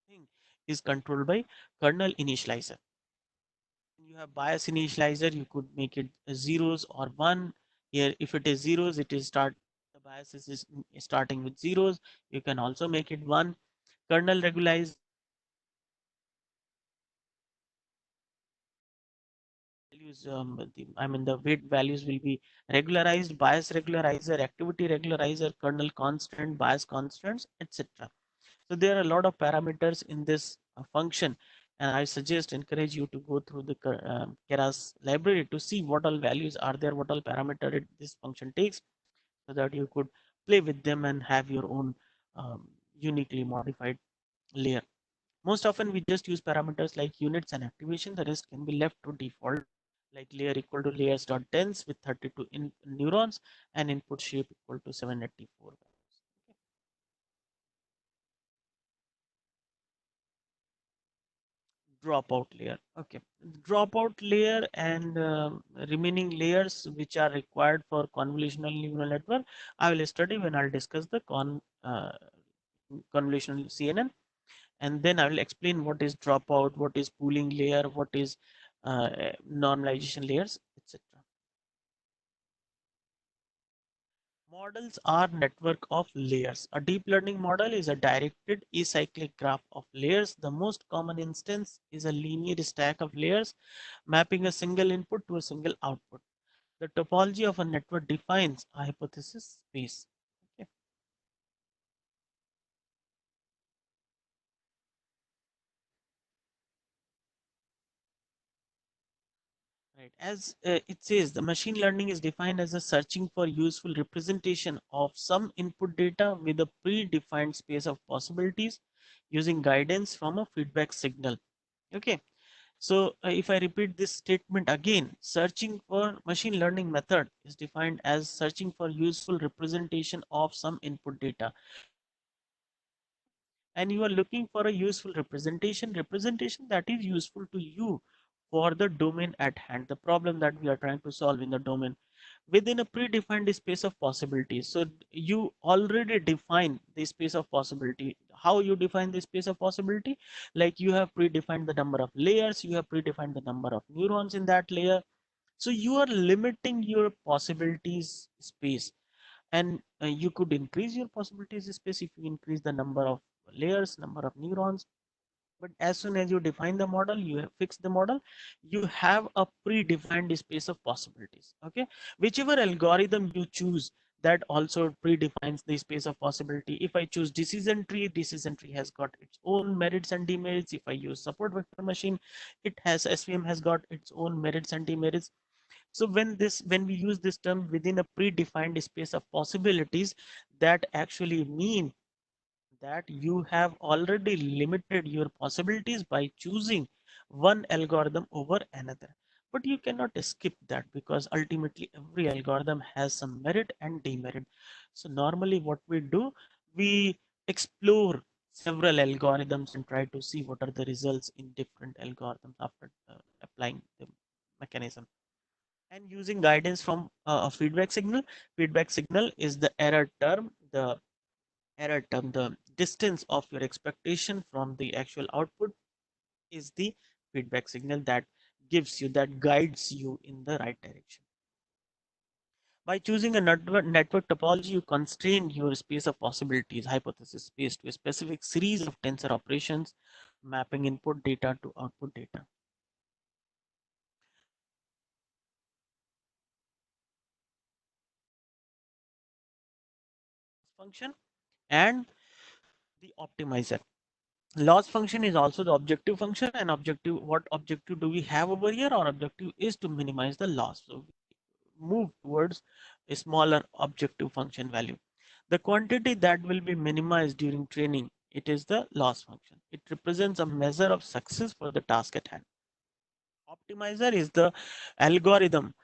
Speaker 2: thing is controlled by kernel initializer. You have bias initializer, you could make it zeros or one. Here, if it is zeros, it is the bias is starting with zeros. You can also make it one. Kernel regularize values, the weight values will be regularized, bias regularizer, activity regularizer, kernel constant, bias constants, etc. So there are a lot of parameters in this function, and I encourage you to go through the Keras library to see what all values are there, what all parameter this function takes, so that you could play with them and have your own uniquely modified layer. Most often we just use parameters like units and activation. The rest can be left to default, like layer equal to layers.dense with 32 neurons and input shape equal to 784. Dropout layer. Okay, dropout layer and remaining layers which are required for convolutional neural network, I will study when I'll discuss the convolutional CNN, and then I will explain what is dropout, what is pooling layer, what is normalization layers, etc. Models are network of layers. A deep learning model is a directed acyclic graph of layers. The most common instance is a linear stack of layers mapping a single input to a single output. The topology of a network defines a hypothesis space. Okay. Right. As it says, the machine learning is defined as a searching for useful representation of some input data with a predefined space of possibilities using guidance from a feedback signal. Okay. So if I repeat this statement again, searching for machine learning method is defined as searching for useful representation of some input data. And you are looking for a useful representation that is useful to you for the domain at hand, the problem that we are trying to solve in the domain within a predefined space of possibilities. So you already define the space of possibility. How you define the space of possibility? Like you have predefined the number of layers, you have predefined the number of neurons in that layer. So you are limiting your possibilities space, and you could increase your possibilities space if you increase the number of layers, number of neurons. But as soon as you define the model, you have fixed the model, you have a predefined space of possibilities. Okay, whichever algorithm you choose, that also predefines the space of possibility. If I choose decision tree has got its own merits and demerits. If I use support vector machine, it has SVM has got its own merits and demerits. So when we use this term within a predefined space of possibilities, that actually mean that you have already limited your possibilities by choosing one algorithm over another. But you cannot skip that, because ultimately every algorithm has some merit and demerit. So normally what we do, we explore several algorithms and try to see what are the results in different algorithms after applying the mechanism. And using guidance from a feedback signal. Feedback signal is the error term, the distance of your expectation from the actual output is the feedback signal that guides you in the right direction. By choosing a network topology, you constrain your space of possibilities hypothesis space to a specific series of tensor operations mapping input data to output data. Function and the optimizer. Loss function is also the objective function, and what objective do we have over here? Our objective is to minimize the loss. So we move towards a smaller objective function value. The quantity that will be minimized during training, it is the loss function. It represents a measure of success for the task at hand. Optimizer is the algorithm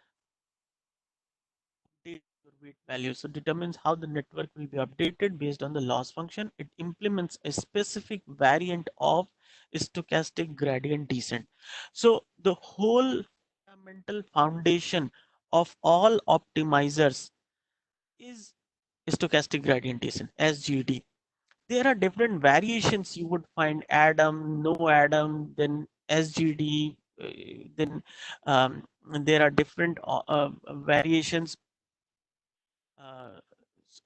Speaker 2: your weight value. So determines how the network will be updated based on the loss function. It implements a specific variant of stochastic gradient descent. So the whole fundamental foundation of all optimizers is stochastic gradient descent, SGD. There are different variations you would find: Adam, no Adam, then SGD, then there are different variations. Uh,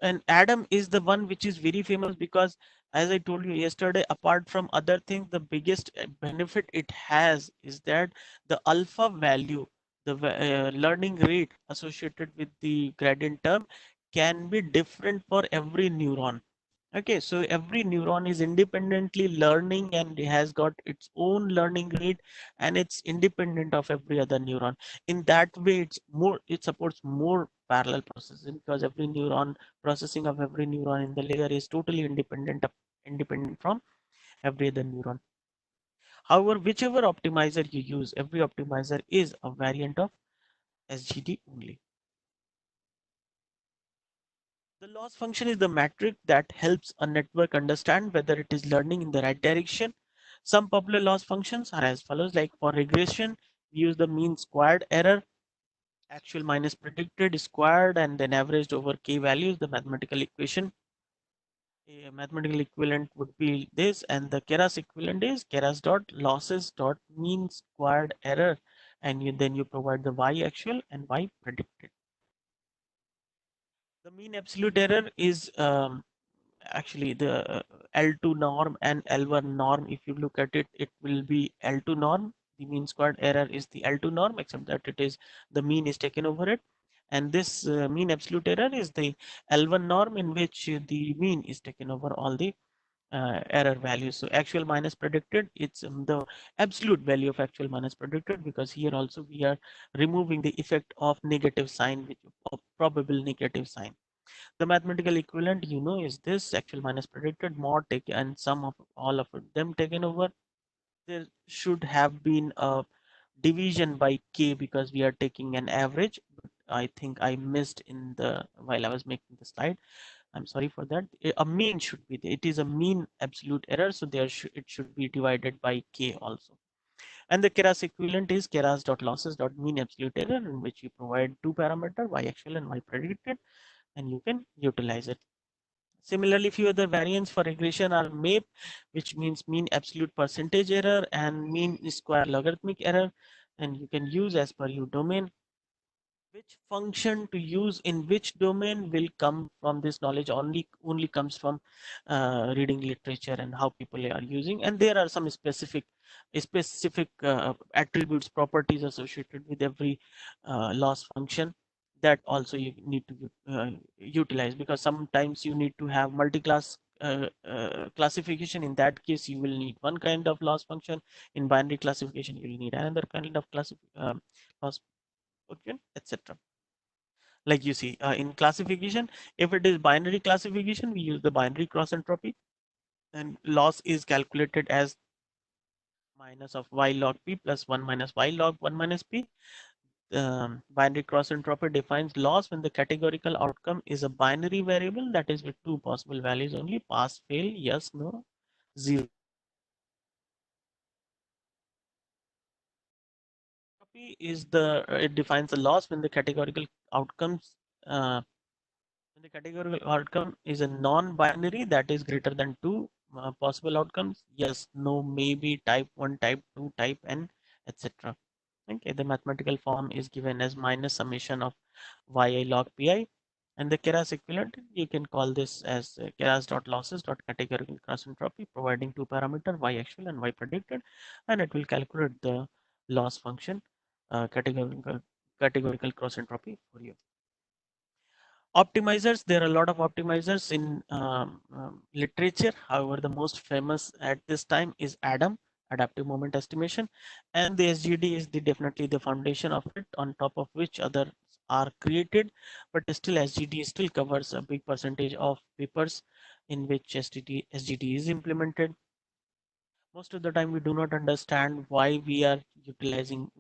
Speaker 2: and Adam is the one which is very famous because, as I told you yesterday, apart from other things, the biggest benefit it has is that the alpha value, the learning rate associated with the gradient term, can be different for every neuron. Okay, so every neuron is independently learning and it has got its own learning rate, and it's independent of every other neuron. In that way, it supports more parallel processing, because every neuron processing of every neuron in the layer is totally independent from every other neuron. However, whichever optimizer you use, every optimizer is a variant of SGD only. The loss function is the metric that helps a network understand whether it is learning in the right direction. Some popular loss functions are as follows. Like for regression, we use the mean squared error, actual minus predicted squared, and then averaged over k values. The mathematical equation, a mathematical equivalent would be this, and the Keras equivalent is Keras dot losses dot mean squared error, and then you provide the y actual and y predicted. The mean absolute error is actually the L2 norm and L1 norm. If you look at it, it will be L2 norm. The mean squared error is the L2 norm, except that it is the mean is taken over it. And this mean absolute error is the L1 norm, in which the mean is taken over all the error values. So actual minus predicted, it's the absolute value of actual minus predicted, because here also we are removing the effect of negative sign, which of probable negative sign. The mathematical equivalent, is this actual minus predicted mod take and sum of all of them taken over. There should have been a division by k, because we are taking an average, but I think I missed in the while I was making the slide. I'm sorry for that. A mean should be there. It is a mean absolute error, so it should be divided by k also. And the Keras equivalent is Keras.losses.mean absolute error, in which you provide two parameter, y actual and y predicted, and you can utilize it. Similarly, few other variants for regression are MAPE, which means mean absolute percentage error, and mean square logarithmic error, and you can use as per your domain. Which function to use in which domain will come from this knowledge only comes from reading literature and how people are using, and there are some specific attributes, properties associated with every loss function that also you need to utilize, because sometimes you need to have multi-class classification. In that case, you will need one kind of loss function. In binary classification, you will need another kind of loss function, etc. Like you see in classification, if it is binary classification, we use the binary cross entropy, and loss is calculated as minus of y log p plus 1 minus y log 1 minus p. Binary cross entropy defines loss when the categorical outcome is a binary variable, that is with two possible values only: pass, fail, yes, no, 0. Is it defines the loss when the categorical outcomes when the categorical outcome is a non-binary, that is greater than two possible outcomes: yes, no, maybe, type 1, type 2, type n, etc. Okay, the mathematical form is given as minus summation of yi log pi, and the Keras equivalent, you can call this as Keras.losses.categorical cross entropy, providing two parameter, y actual and y predicted, and it will calculate the loss function categorical cross entropy for you. Optimizers, there are a lot of optimizers in literature. However, the most famous at this time is ADAM, adaptive moment estimation, and the SGD is definitely the foundation of it, on top of which others are created. But still, SGD still covers a big percentage of papers in which SGD is implemented. Most of the time we do not understand why we are using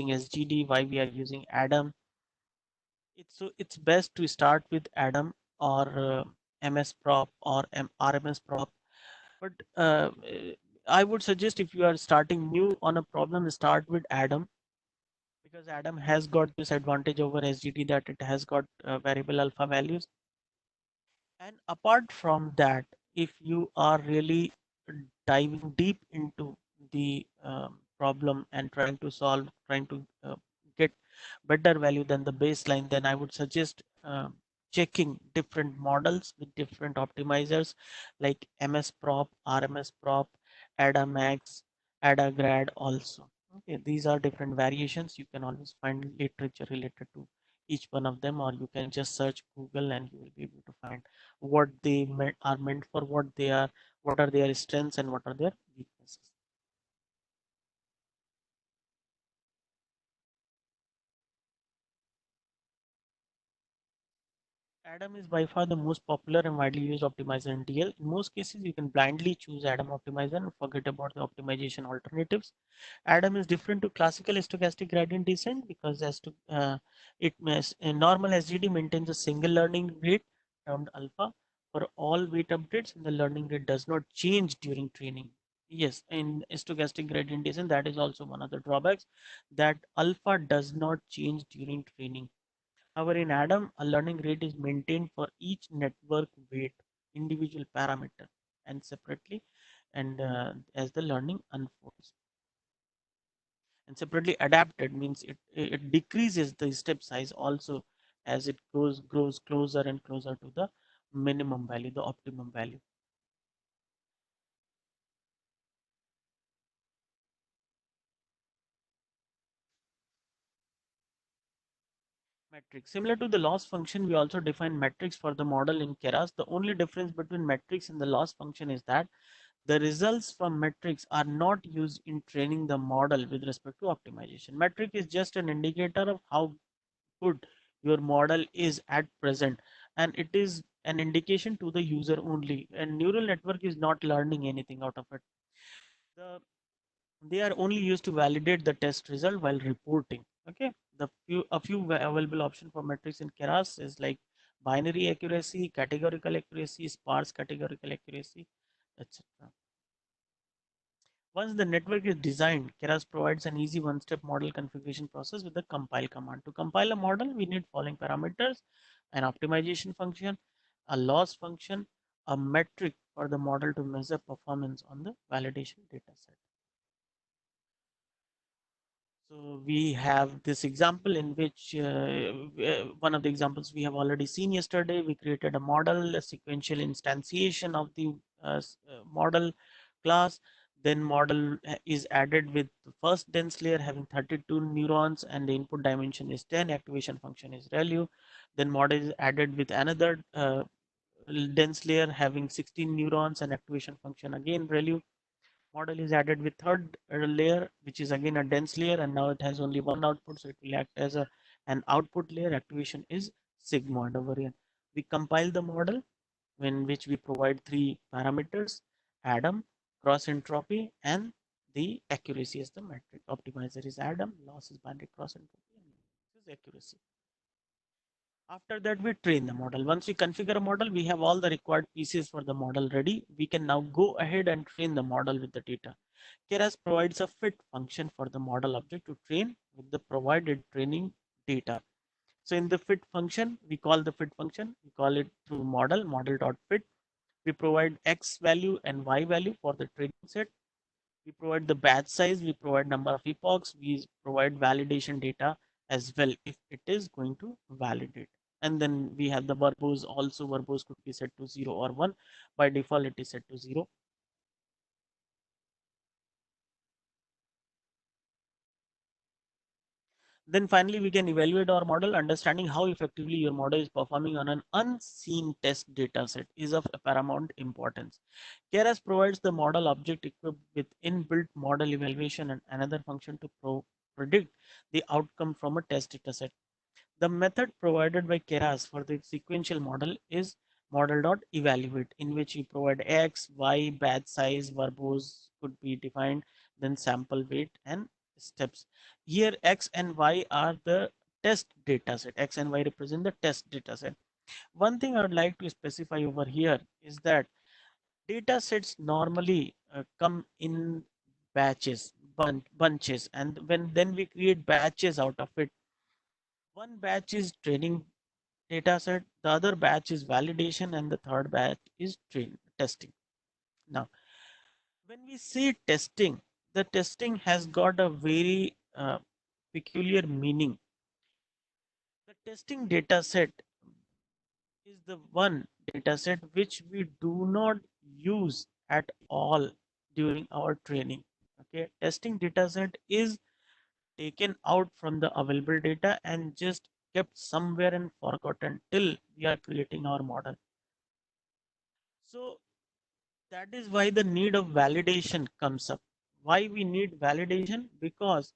Speaker 2: SGD, why we are using ADAM. It's best to start with Adam or MS Prop or RMS Prop. But I would suggest, if you are starting new on a problem, start with Adam, because Adam has got this advantage over SGD that it has got variable alpha values. And apart from that, if you are really diving deep into the problem and trying to get better value than the baseline, then I would suggest checking different models with different optimizers like MS-Prop, RMS-Prop, AdaMax, AdaGrad also. Okay, these are different variations. You can always find literature related to each one of them, or you can just search Google and you will be able to find what they are meant for, what are their strengths and what are their weaknesses. Adam is by far the most popular and widely used optimizer in DL. In most cases, you can blindly choose Adam optimizer and forget about the optimization alternatives. Adam is different to classical stochastic gradient descent because as to normal SGD maintains a single learning rate termed alpha for all weight updates, and the learning rate does not change during training. Yes, in stochastic gradient descent, that is also one of the drawbacks, that alpha does not change during training. However, in Adam, a learning rate is maintained for each network weight, individual parameter, and separately, and as the learning unfolds. And separately adapted means it decreases the step size also as it grows closer and closer to the minimum value, the optimum value. Metrics. Similar to the loss function, we also define metrics for the model in Keras. The only difference between metrics and the loss function is that the results from metrics are not used in training the model with respect to optimization. Metric is just an indicator of how good your model is at present, and it is an indication to the user only, and neural network is not learning anything out of it. They are only used to validate the test result while reporting. Okay, a few available option for metrics in Keras is like binary accuracy, categorical accuracy, sparse categorical accuracy, etc. Once the network is designed, Keras provides an easy one-step model configuration process with the compile command. To compile a model, we need following parameters: an optimization function, a loss function, a metric for the model to measure performance on the validation dataset. So we have this example in which one of the examples we have already seen yesterday. We created a model, a sequential instantiation of the model class. Then model is added with the first dense layer having 32 neurons and the input dimension is 10, activation function is ReLU. Then model is added with another dense layer having 16 neurons and activation function again ReLU. Model is added with third layer, which is again a dense layer, and now it has only one output, so it will act as an output layer. Activation is sigmoid over here. We compile the model in which we provide three parameters: Adam, cross entropy, and the accuracy as the metric. Optimizer is Adam, loss is binary cross entropy, and this is accuracy. After that, we train the model. Once we configure a model, we have all the required pieces for the model ready. We can now go ahead and train the model with the data. Keras provides a fit function for the model object to train with the provided training data. So in the fit function, we call the fit function, we call it through model.fit. We provide X value and Y value for the training set. We provide the batch size, we provide number of epochs, we provide validation data as well if it is going to validate. And then we have the verbose also. Verbose could be set to 0 or 1. By default, it is set to 0. Then finally, we can evaluate our model. Understanding how effectively your model is performing on an unseen test data set is of paramount importance. Keras provides the model object equipped with inbuilt model evaluation and another function to predict the outcome from a test data set. The method provided by Keras for the sequential model is model.evaluate, in which you provide X, Y, batch size, verbose could be defined, then sample weight and steps. Here X and Y are the test data set. X and Y represent the test data set. One thing I would like to specify over here is that data sets normally come in batches. bunches, and then we create batches out of it. One batch is training data set, the other batch is validation, and the third batch is testing. Now, when we say testing, the testing has got a very peculiar meaning. The testing data set is the one data set which we do not use at all during our training. Okay, testing data set is taken out from the available data and just kept somewhere and forgotten till we are creating our model. So that is why the need of validation comes up. Why we need validation? Because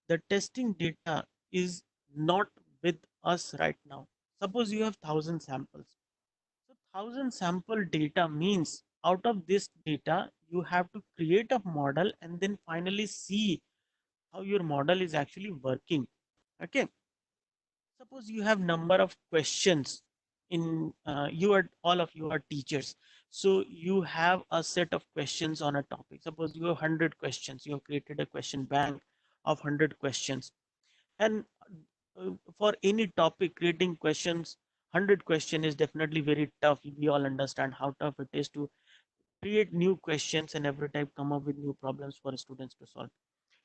Speaker 2: the testing data is not with us right now. Suppose you have 1,000 samples. So 1,000 sample data means out of this data, you have to create a model and then finally see how your model is actually working. Okay. Suppose you have number of questions in you are all of you are teachers, so you have a set of questions on a topic. Suppose you have 100 questions, you have created a question bank of 100 questions, and for any topic creating questions 100 question is definitely very tough. We all understand how tough it is to create new questions and every time come up with new problems for students to solve.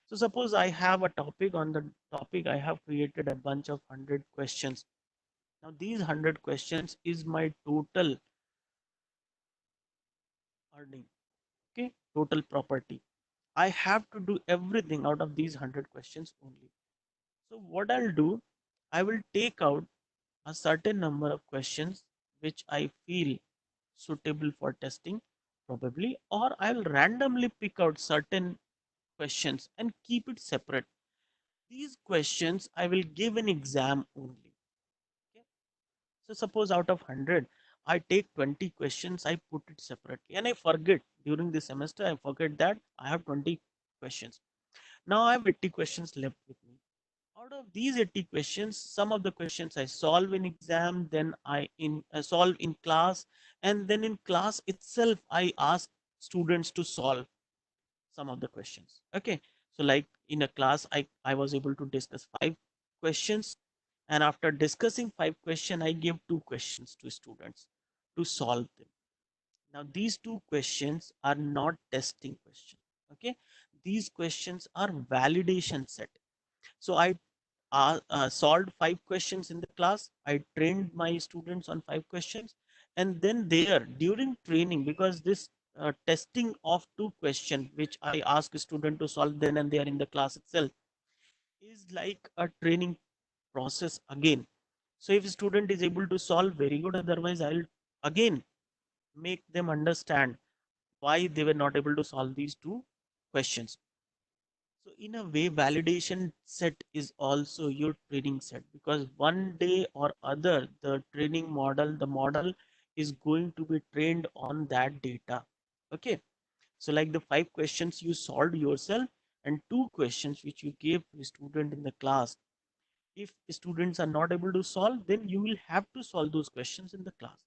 Speaker 2: So suppose I have a topic. On the topic I have created a bunch of 100 questions. Now these 100 questions is my total earning, okay, total property. I have to do everything out of these 100 questions only. So what I'll do, I will take out a certain number of questions which I feel suitable for testing probably, or I'll randomly pick out certain questions and keep it separate. These questions I will give an exam only. Okay? So suppose out of 100, I take 20 questions, I put it separately, and I forget during the semester, I forget that I have 20 questions. Now I have 80 questions left with me. Out of these 80 questions, some of the questions I solve in exam, then I solve in class, and then in class itself, I ask students to solve some of the questions. Okay, so like in a class, I was able to discuss 5 questions, and after discussing 5 questions, I give 2 questions to students to solve them. Now these 2 questions are not testing questions. Okay, these questions are validation set. So I solved 5 questions in the class. I trained my students on 5 questions, and then there during training, because this testing of 2 questions which I ask a student to solve then and there in the class itself is like a training process again. So if a student is able to solve, very good. Otherwise, I'll again make them understand why they were not able to solve these 2 questions. So in a way, validation set is also your training set, because one day or other, the training model, the model is going to be trained on that data. Okay. So like the 5 questions you solved yourself and 2 questions which you gave to the student in the class. If students are not able to solve, then you will have to solve those questions in the class.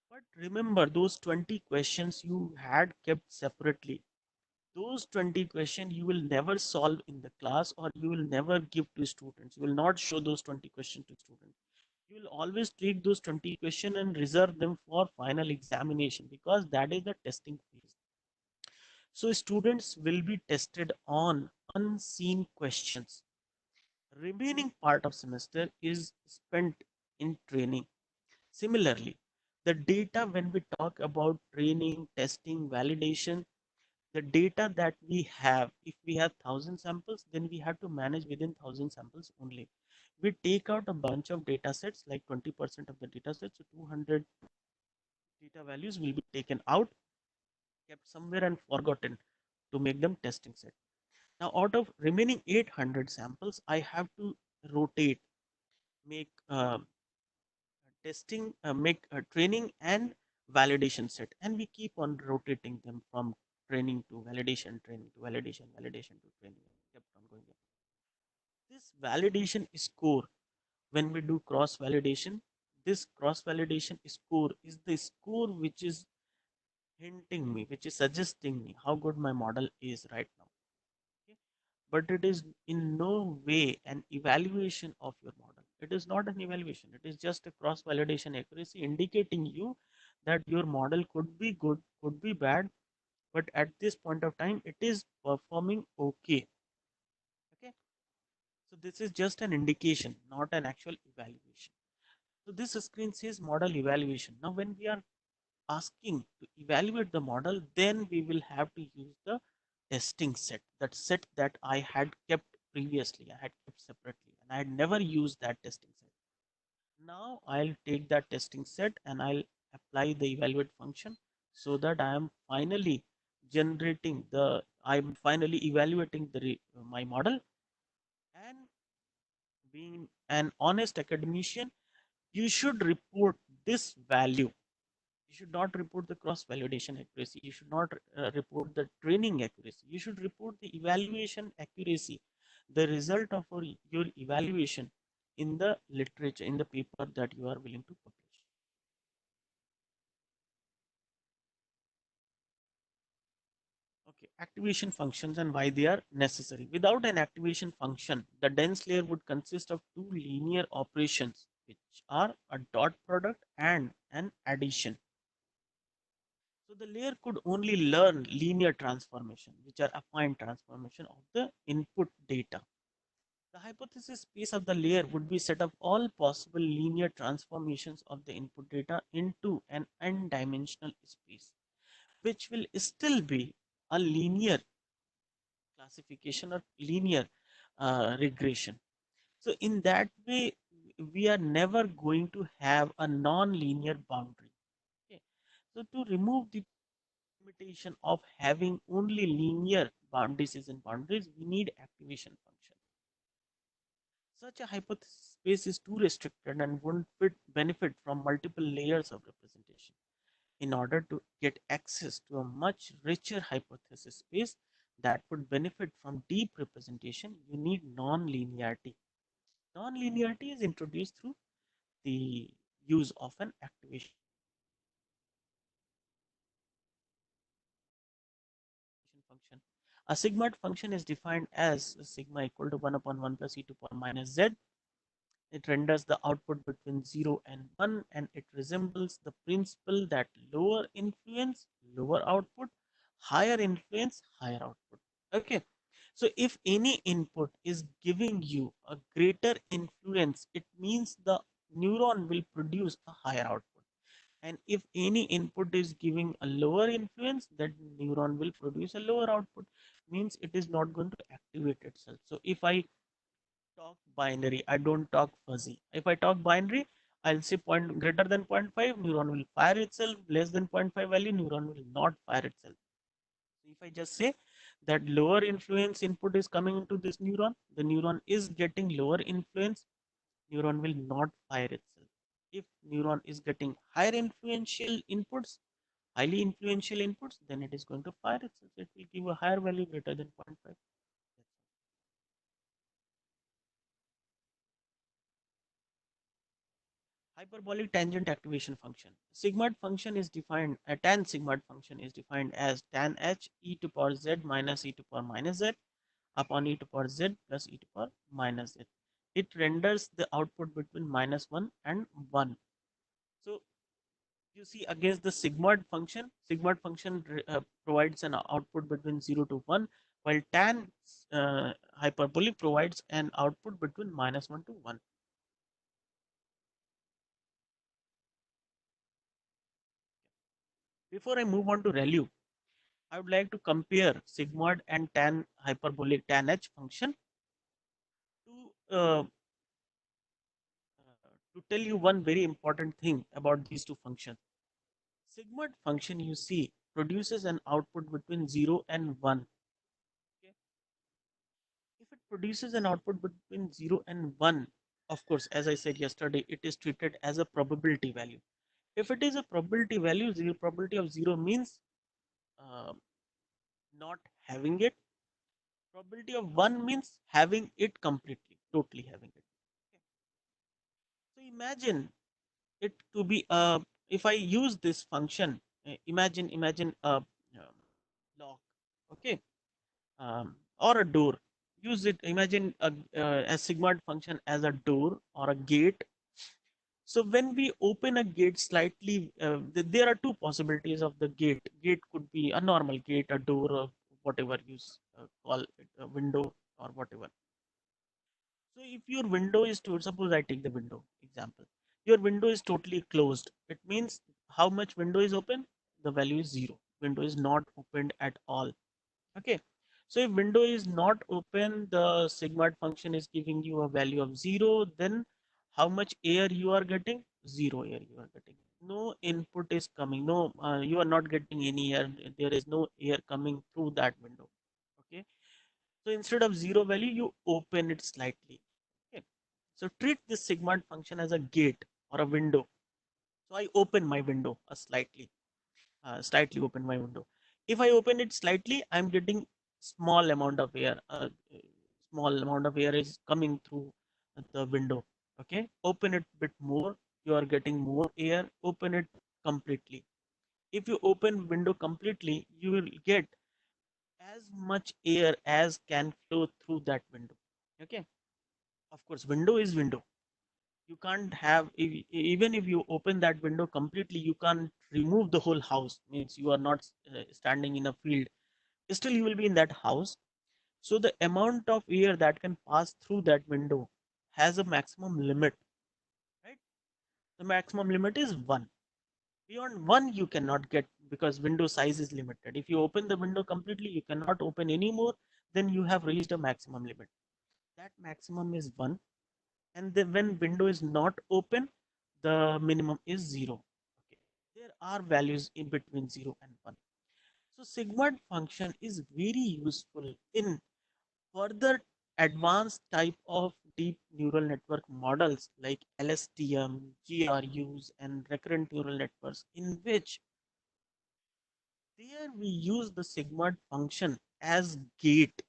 Speaker 2: But remember, those 20 questions you had kept separately. Those 20 questions you will never solve in the class, or you will never give to students. You will not show those 20 questions to students. You will always take those 20 questions and reserve them for final examination, because that is the testing phase. So students will be tested on unseen questions. Remaining part of semester is spent in training. Similarly, the data, when we talk about training, testing, validation, the data that we have, if we have 1,000 samples, then we have to manage within 1,000 samples only. We take out a bunch of data sets, like 20% of the data sets, so 200 data values will be taken out, kept somewhere and forgotten to make them testing set. Now out of remaining 800 samples, I have to rotate, make testing, make training and validation set, and we keep on rotating them from training to validation, training to validation, validation to training, kept on going. This validation score, when we do cross validation, this cross validation score is the score which is hinting me, which is suggesting me how good my model is right now. but it is in no way an evaluation of your model. It is not an evaluation. It is just a cross validation accuracy indicating you that your model could be good, could be bad, but at this point of time it is performing okay. Okay, so this is just an indication, not an actual evaluation. So this screen says model evaluation. Now when we are asking to evaluate the model, then we will have to use the testing set, that set that I had kept previously. I had kept separately and I had never used that testing set. Now I'll take that testing set and I'll apply the evaluate function, so that I am finally generating the, I'm finally evaluating the my model. And being an honest academician, you should report this value. You should not report the cross validation accuracy. You should not report the training accuracy. You should report the evaluation accuracy, the result of your evaluation in the literature, in the paper that you are willing to publish. Okay, activation functions and why they are necessary. Without an activation function, the dense layer would consist of two linear operations, which are a dot product and an addition. So the layer could only learn linear transformation, which are affine transformation of the input data. The hypothesis space of the layer would be set of all possible linear transformations of the input data into an n-dimensional space, which will still be a linear classification or linear regression. So in that way, we are never going to have a non-linear boundary. Okay. So to remove the limitation of having only linear boundaries, we need activation function. Such a hypothesis space is too restricted and won't benefit from multiple layers of representation. In order to get access to a much richer hypothesis space that would benefit from deep representation, you need non-linearity. Non-linearity is introduced through the use of an activation function. A sigmoid function is defined as sigma equal to 1 upon 1 plus e to power minus z. It renders the output between 0 and 1, and it resembles the principle that lower influence, lower output, higher influence, higher output. Okay. So if any input is giving you a greater influence, it means the neuron will produce a higher output. And if any input is giving a lower influence, that neuron will produce a lower output, means it is not going to activate itself. So if I talk binary, I don't talk fuzzy. If I talk binary, I'll say point greater than 0.5, neuron will fire itself, less than 0.5 value, neuron will not fire itself. So if I just say that lower influence input is coming into this neuron, the neuron is getting lower influence, neuron will not fire itself. If neuron is getting higher influential inputs, highly influential inputs, then it is going to fire itself. It will give a higher value greater than 0.5. Hyperbolic tangent activation function. Sigmoid function is defined, a tan sigmoid function is defined as tan h e to power z minus e to power minus z upon e to power z plus e to power minus z. It renders the output between -1 and 1. So you see, against the sigmoid function provides an output between 0 to 1, while tan hyperbolic provides an output between -1 to 1. Before I move on to ReLU, I would like to compare sigmoid and tan hyperbolic tan h function to tell you one very important thing about these two functions. Sigmoid function, you see, produces an output between 0 and 1. Okay. If it produces an output between 0 and 1, of course, as I said yesterday, it is treated as a probability value. If it is a probability value, the probability of 0 means uh, not having it. Probability of 1 means having it completely, totally having it. Okay. So imagine it to be if I use this function, imagine a lock, okay, or a door. use it. Imagine a sigmoid function as a door or a gate. So when we open a gate slightly, there are two possibilities of the gate. Gate could be a normal gate, a door, or whatever you call it, a window or whatever. So if your window is to, suppose I take the window example, your window is totally closed. It means how much window is open? The value is 0. Window is not opened at all. Okay. So if window is not open, the sigmoid function is giving you a value of 0. Then how much air you are getting? 0 air you are getting. No input is coming. No, you are not getting any air. There is no air coming through that window. Okay. So instead of 0 value, you open it slightly. Okay. So treat this sigmoid function as a gate or a window. So I open my window slightly open my window. If I open it slightly, I'm getting small amount of air. Small amount of air is coming through the window. Okay, open it bit more, you are getting more air. Open it completely. If you open window completely, you will get as much air as can flow through that window. Okay, of course, window is window. You can't have, even if you open that window completely, you can't remove the whole house. Means you are not standing in a field, still you will be in that house. So the amount of air that can pass through that window has a maximum limit, right? The maximum limit is 1. Beyond 1 you cannot get, because window size is limited. If you open the window completely, you cannot open any more. Then you have reached a maximum limit. That maximum is 1. And then when window is not open, the minimum is 0. Okay, there are values in between 0 and 1. So sigmoid function is very useful in further advanced type of deep neural network models like LSTM, GRUs, and recurrent neural networks, in which there we use the sigmoid function as gate.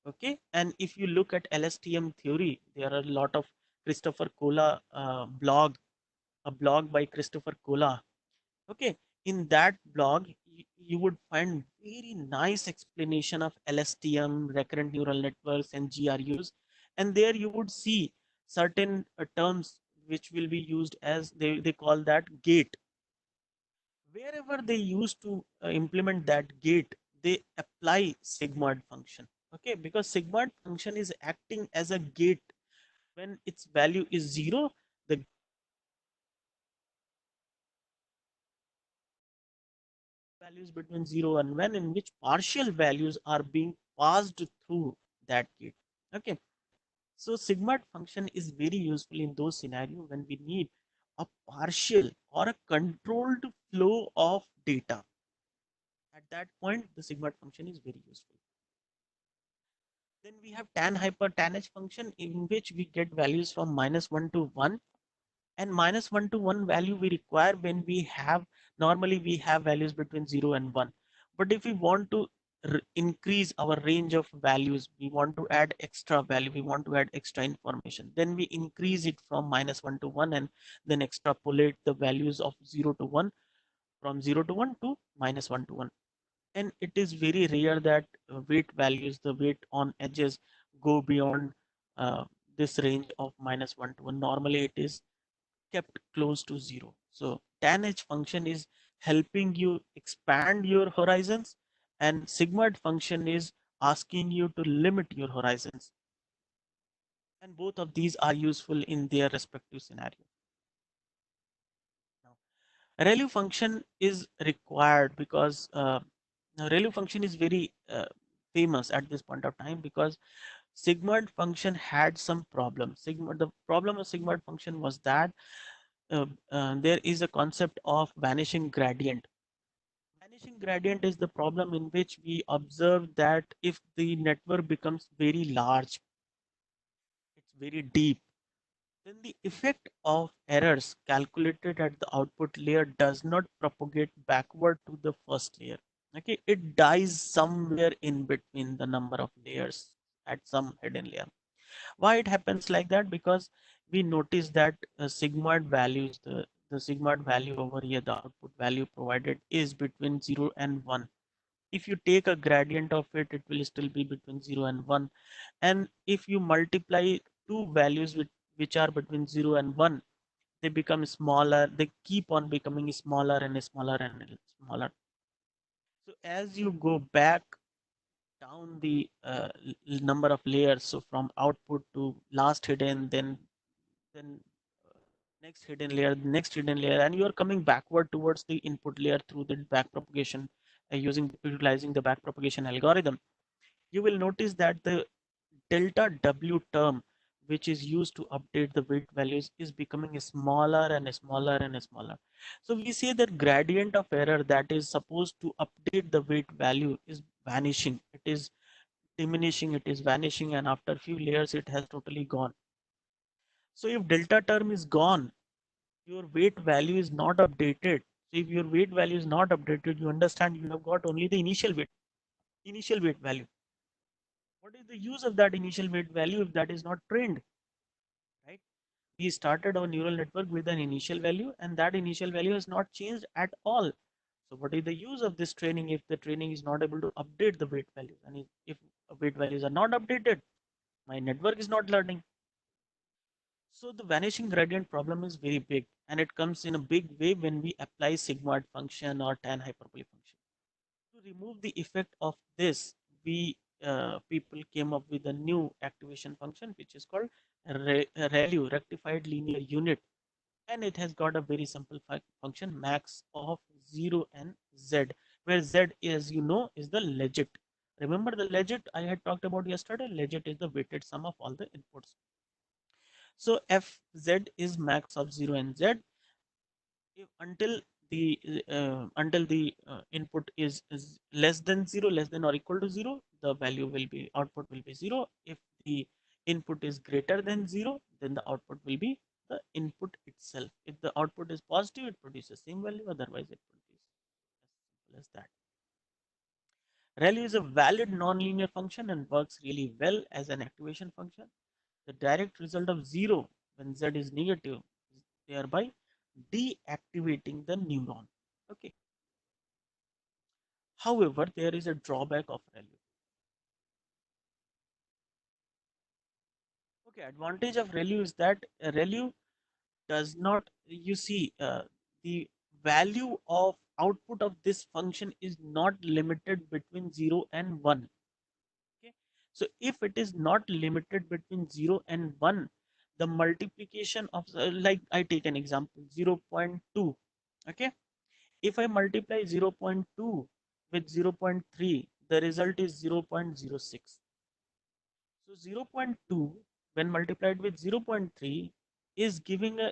Speaker 2: Okay, and if you look at LSTM theory, there are a lot of Christopher Cola a blog by Christopher Cola. Okay, in that blog, you would find very nice explanation of LSTM, recurrent neural networks, and GRUs, and there you would see certain terms which will be used as they call that gate. Wherever they used to implement that gate, they apply sigmoid function. Okay, because sigmoid function is acting as a gate. When its value is 0, the values between 0 and 1, in which partial values are being passed through that gate. Okay, so sigmoid function is very useful in those scenarios when we need a partial or a controlled flow of data. At that point, the sigmoid function is very useful. Then we have tan h function, in which we get values from -1 to 1, and -1 to 1 value we require when we have, normally we have values between 0 and 1. But if we want to increase our range of values, we want to add extra value, we want to add extra information, then we increase it from -1 to 1 and then extrapolate the values of 0 to 1, from 0 to 1 to -1 to 1. And it is very rare that weight values, the weight on edges, go beyond uh, this range of -1 to 1. Normally it is kept close to 0. So tan h function is helping you expand your horizons, and sigmoid function is asking you to limit your horizons. And both of these are useful in their respective scenario. Now, ReLU function is required because ReLU function is very famous at this point of time, because sigmoid function had some problems. The problem of sigmoid function was that there is a concept of vanishing gradient. Vanishing gradient is the problem in which we observe that if the network becomes very large, it's very deep, then the effect of errors calculated at the output layer does not propagate backward to the first layer. Okay, it dies somewhere in between the number of layers at some hidden layer. Why it happens like that? Because we notice that sigmoid values, the sigmoid value over here, the output value provided is between 0 and 1. If you take a gradient of it, it will still be between 0 and 1. And if you multiply two values which are between 0 and 1, they become smaller. They keep on becoming smaller and smaller and smaller. So as you go back down the number of layers, so from output to last hidden, then next hidden layer, next hidden layer, and you are coming backward towards the input layer through the backpropagation, utilizing the backpropagation algorithm, you will notice that the delta W term, which is used to update the weight values, is becoming smaller and smaller and smaller. So we say that gradient of error that is supposed to update the weight value is vanishing. It is diminishing, it is vanishing, and after few layers it has totally gone. So if delta term is gone, your weight value is not updated. So if your weight value is not updated, you understand you have got only the initial weight value. What is the use of that initial weight value if that is not trained, right? We started our neural network with an initial value, and that initial value has not changed at all. So what is the use of this training if the training is not able to update the weight values? And if weight values are not updated, my network is not learning. So the vanishing gradient problem is very big, and it comes in a big way when we apply sigmoid function or tan hyperbolic function. To remove the effect of this, we people came up with a new activation function which is called ReLU, rectified linear unit, and it has got a very simple function max of 0 and z, where z, as you know, is the legit. Remember the legit I had talked about yesterday? Legit is the weighted sum of all the inputs. So fz is max of 0 and z. If until the input is less than 0, less than or equal to 0, the value will be, output will be 0. If the input is greater than 0, then the output will be the input itself. If the output is positive, it produces same value, otherwise it produces as simple as that. ReLU is a valid nonlinear function and works really well as an activation function. The direct result of 0 when z is negative is thereby deactivating the neuron. Okay. However, there is a drawback of ReLU. Okay, advantage of ReLU is that ReLU does not, you see, the value of output of this function is not limited between 0 and 1. Okay, so if it is not limited between 0 and 1, the multiplication of, like I take an example, 0.2. Okay, if I multiply 0.2 with 0.3, the result is 0.06. So 0.2 when multiplied with 0.3 is giving a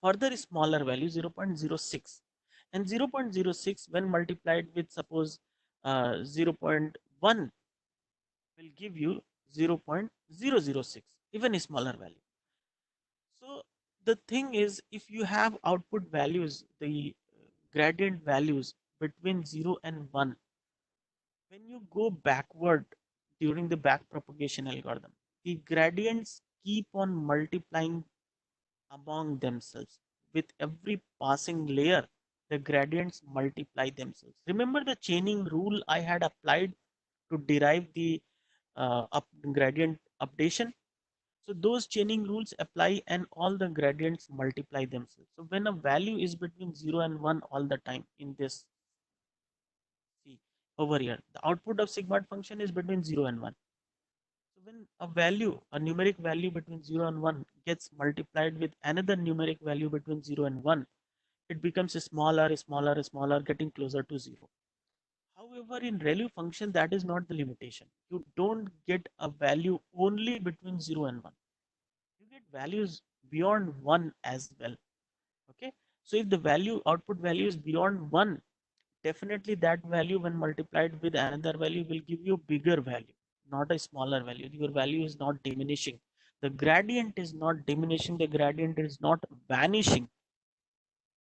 Speaker 2: further smaller value, 0.06, and 0.06 when multiplied with, suppose, 0.1 will give you 0.006, even a smaller value. So the thing is, if you have output values, the gradient values between 0 and 1, when you go backward during the backpropagation algorithm, the gradients keep on multiplying among themselves. With every passing layer, the gradients multiply themselves. Remember the chaining rule I had applied to derive the gradient updation? So those chaining rules apply and all the gradients multiply themselves. So when a value is between 0 and 1 all the time in this, see over here, the output of sigmoid function is between 0 and 1. So when a value, a numeric value between 0 and 1 gets multiplied with another numeric value between 0 and 1, it becomes smaller, smaller, smaller, getting closer to 0. However, in ReLU function, that is not the limitation. You don't get a value only between 0 and 1. You get values beyond 1 as well. Okay. So if the value, output value is beyond 1, definitely that value when multiplied with another value will give you bigger value, not a smaller value. Your value is not diminishing. The gradient is not diminishing. The gradient is not vanishing.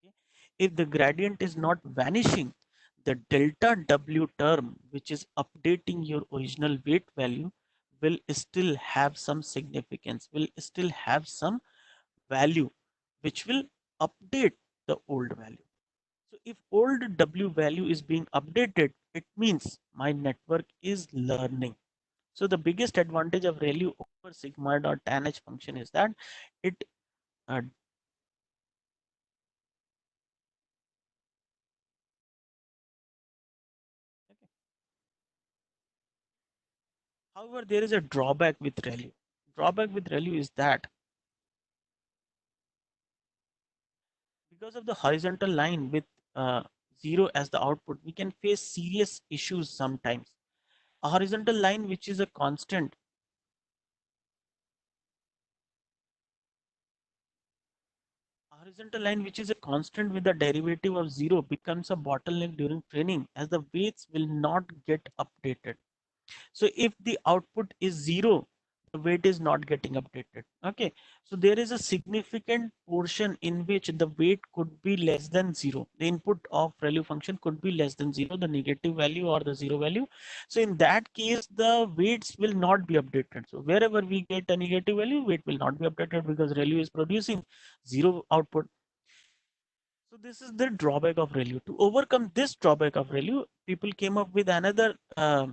Speaker 2: Okay? If the gradient is not vanishing, the delta W term, which is updating your original weight value, will still have some significance, will still have some value, which will update the old value. So if old W value is being updated, it means my network is learning. So the biggest advantage of ReLU over sigmoid or tanh function is that it uh, okay. However, there is a drawback with ReLU. Drawback with ReLU is that because of the horizontal line with 0 as the output, we can face serious issues sometimes. A horizontal line which is a constant with the derivative of 0 becomes a bottleneck during training, as the weights will not get updated. So if the output is 0, the weight is not getting updated. Okay, so there is a significant portion in which the weight could be less than 0. The input of ReLU function could be less than 0, the negative value or the 0 value. So in that case, the weights will not be updated. So wherever we get a negative value, weight will not be updated because ReLU is producing 0 output. So this is the drawback of ReLU. To overcome this drawback of ReLU, people came up with another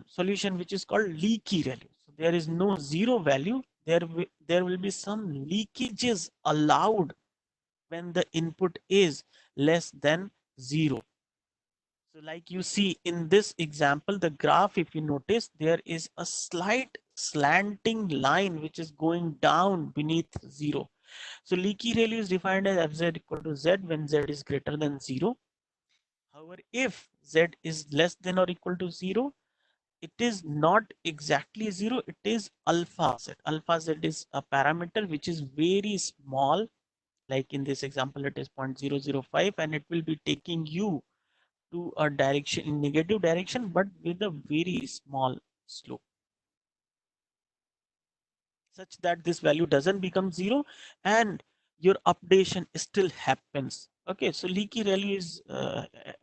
Speaker 2: solution which is called leaky ReLU. So there is no 0 value. There will be some leakages allowed when the input is less than 0. So like you see in this example, the graph, if you notice, there is a slight slanting line which is going down beneath 0. So leaky ReLU is defined as fz equal to z when z is greater than 0. However, if z is less than or equal to 0, it is not exactly 0, it is alpha z. Alpha z is a parameter which is very small, like in this example it is 0.005, and it will be taking you to a direction in negative direction but with a very small slope, such that this value doesn't become 0 and your updation still happens. Okay, so leaky ReLU is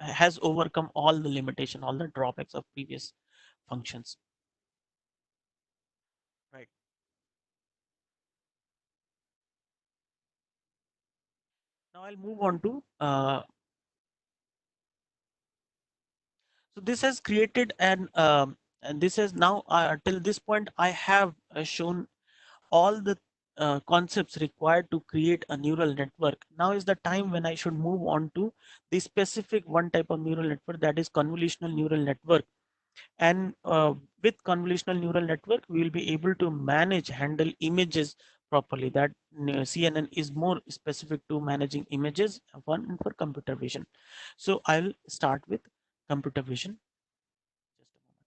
Speaker 2: has overcome all the limitation, all the drawbacks of previous functions. Right. Now I'll move on to so this has created and this has now till this point I have shown all the concepts required to create a neural network. Now is the time when I should move on to the specific one type of neural network, that is convolutional neural network. And with convolutional neural network, we will be able to handle images properly. That CNN is more specific to managing images, one and for computer vision. So I'll start with computer vision. Just a moment.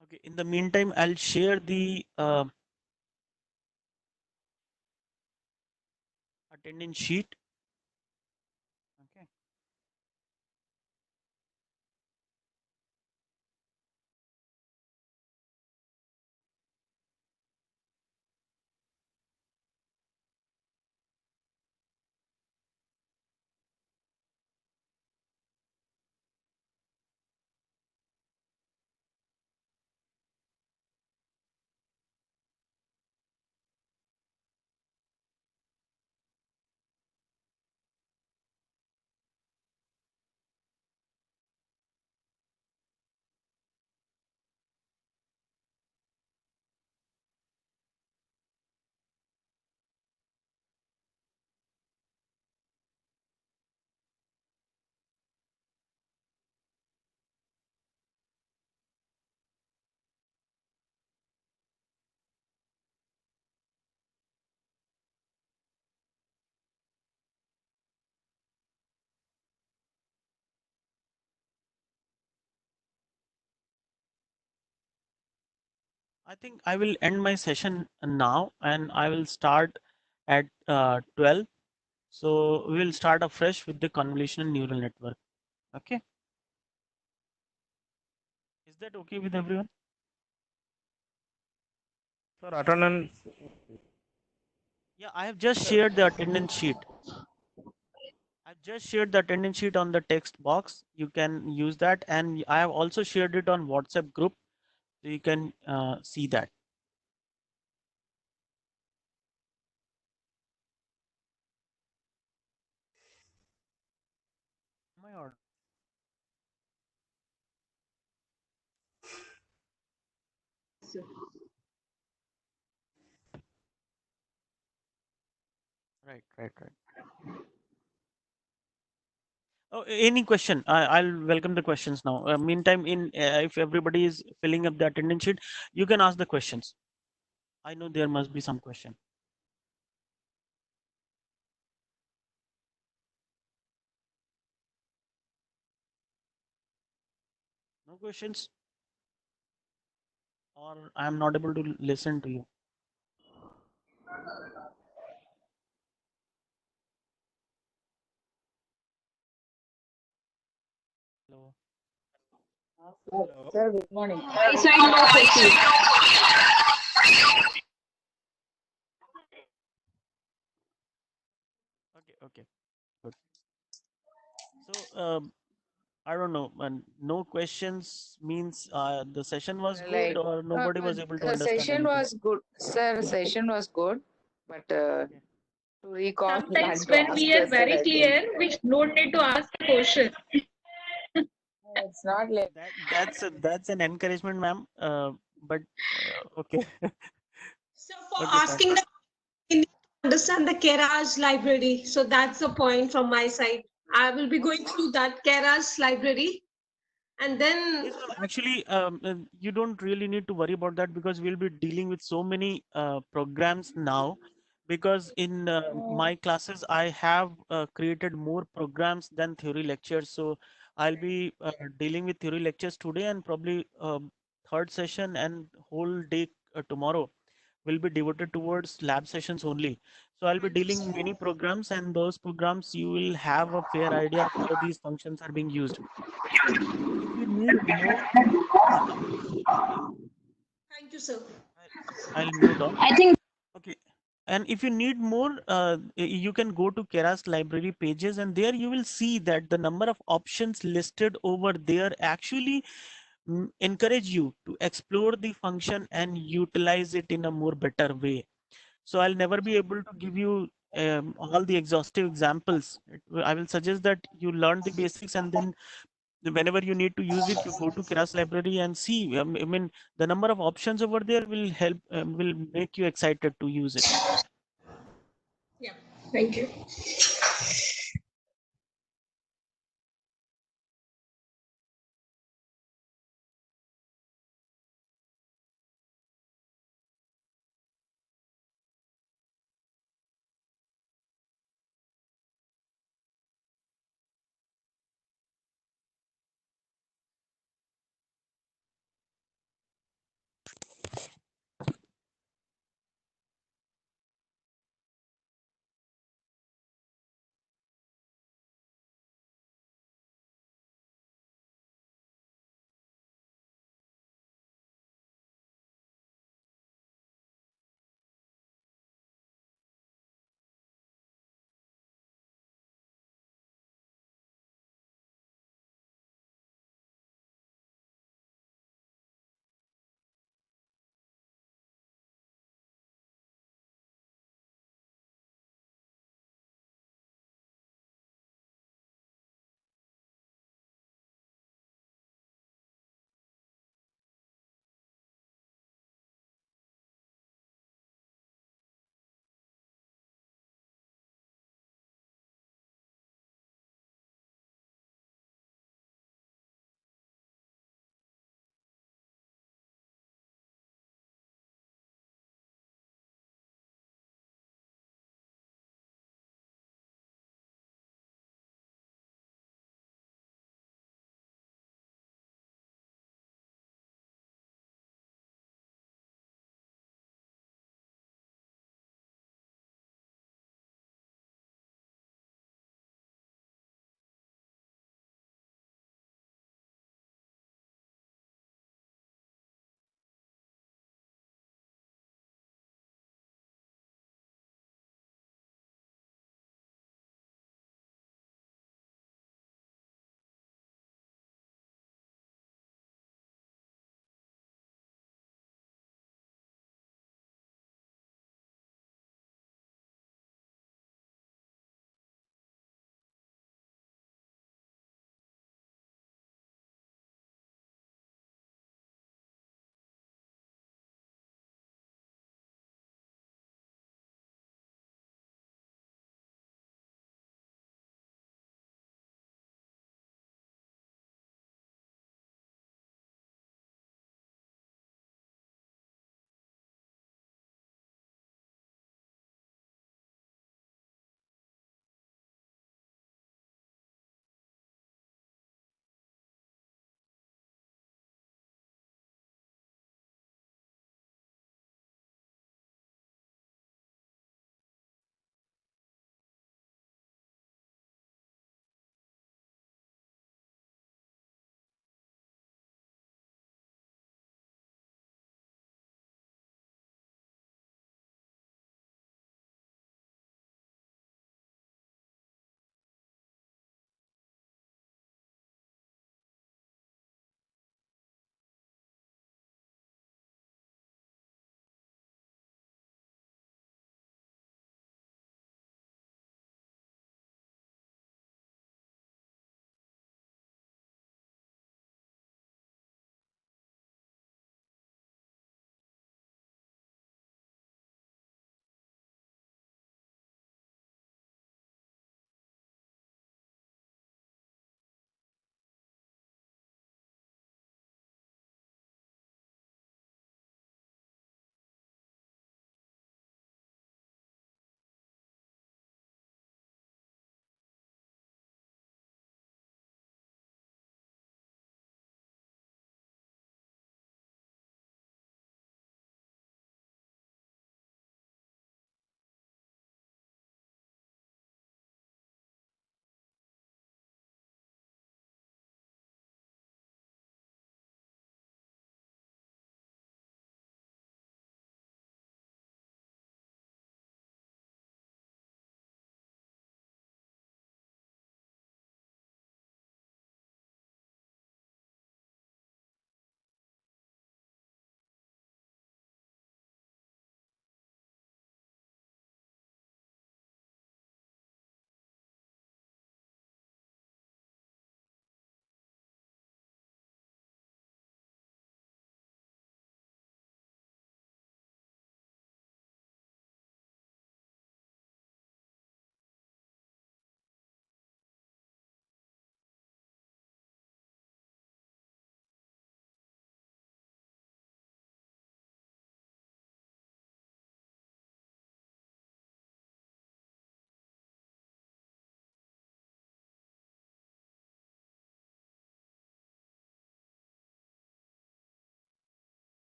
Speaker 2: Okay, in the meantime, I'll share the attendance sheet. Okay. I think I will end my session now and I will start at 12. So we will start afresh with the convolutional neural network. Okay. Is that okay with everyone?
Speaker 3: Sir, attendance.
Speaker 2: Yeah, I have just shared the attendance sheet. I've just shared the attendance sheet on the text box. You can use that, and I have also shared it on WhatsApp group, so you can see that. My order. Right. Oh, any question? I'll welcome the questions now. Meantime, if everybody is filling up the attendance sheet, you can ask the questions. I know there must be some question. No questions? Or I am not able to listen to you. Hello.
Speaker 7: Sir, good morning.
Speaker 8: My side, no question.
Speaker 2: Okay. Good. So I don't know. No questions means the session was good, or nobody was able to
Speaker 7: The
Speaker 2: understand
Speaker 7: session
Speaker 2: anything.
Speaker 7: was good, sir. Session was good, but to recall
Speaker 8: Sometimes
Speaker 7: and to
Speaker 8: when
Speaker 7: ask
Speaker 8: we are
Speaker 7: us, sir,
Speaker 8: very
Speaker 7: I think
Speaker 8: clear, we don't need to ask the question.
Speaker 7: it's not like
Speaker 2: That's an encouragement, ma'am. But okay.
Speaker 9: So for
Speaker 2: Okay, fine.
Speaker 9: asking the we need to understand the Keras library. So that's the point from my side. I will be going through that Keras library and then
Speaker 2: Yes, ma'am. Actually, you don't really need to worry about that because we'll be dealing with so many programs now. Because in my classes, I have created more programs than theory lectures. So I'll be dealing with theory lectures today, and probably third session and whole day tomorrow will be devoted towards lab sessions only. So I'll be dealing many programs, and those programs you will have a fair idea of how these functions are being used. If you need more,
Speaker 9: thank you, sir.
Speaker 2: I'll mute all.
Speaker 8: I think
Speaker 2: Okay. And if you need more, you can go to Keras library pages, and there you will see that the number of options listed over there actually encourage you to explore the function and utilize it in a more better way. So I'll never be able to give you all the exhaustive examples. I will suggest that you learn the basics, and then whenever you need to use it, you go to Keras library and see. I mean, the number of options over there will help, will make you excited to use it.
Speaker 9: Yeah, thank you.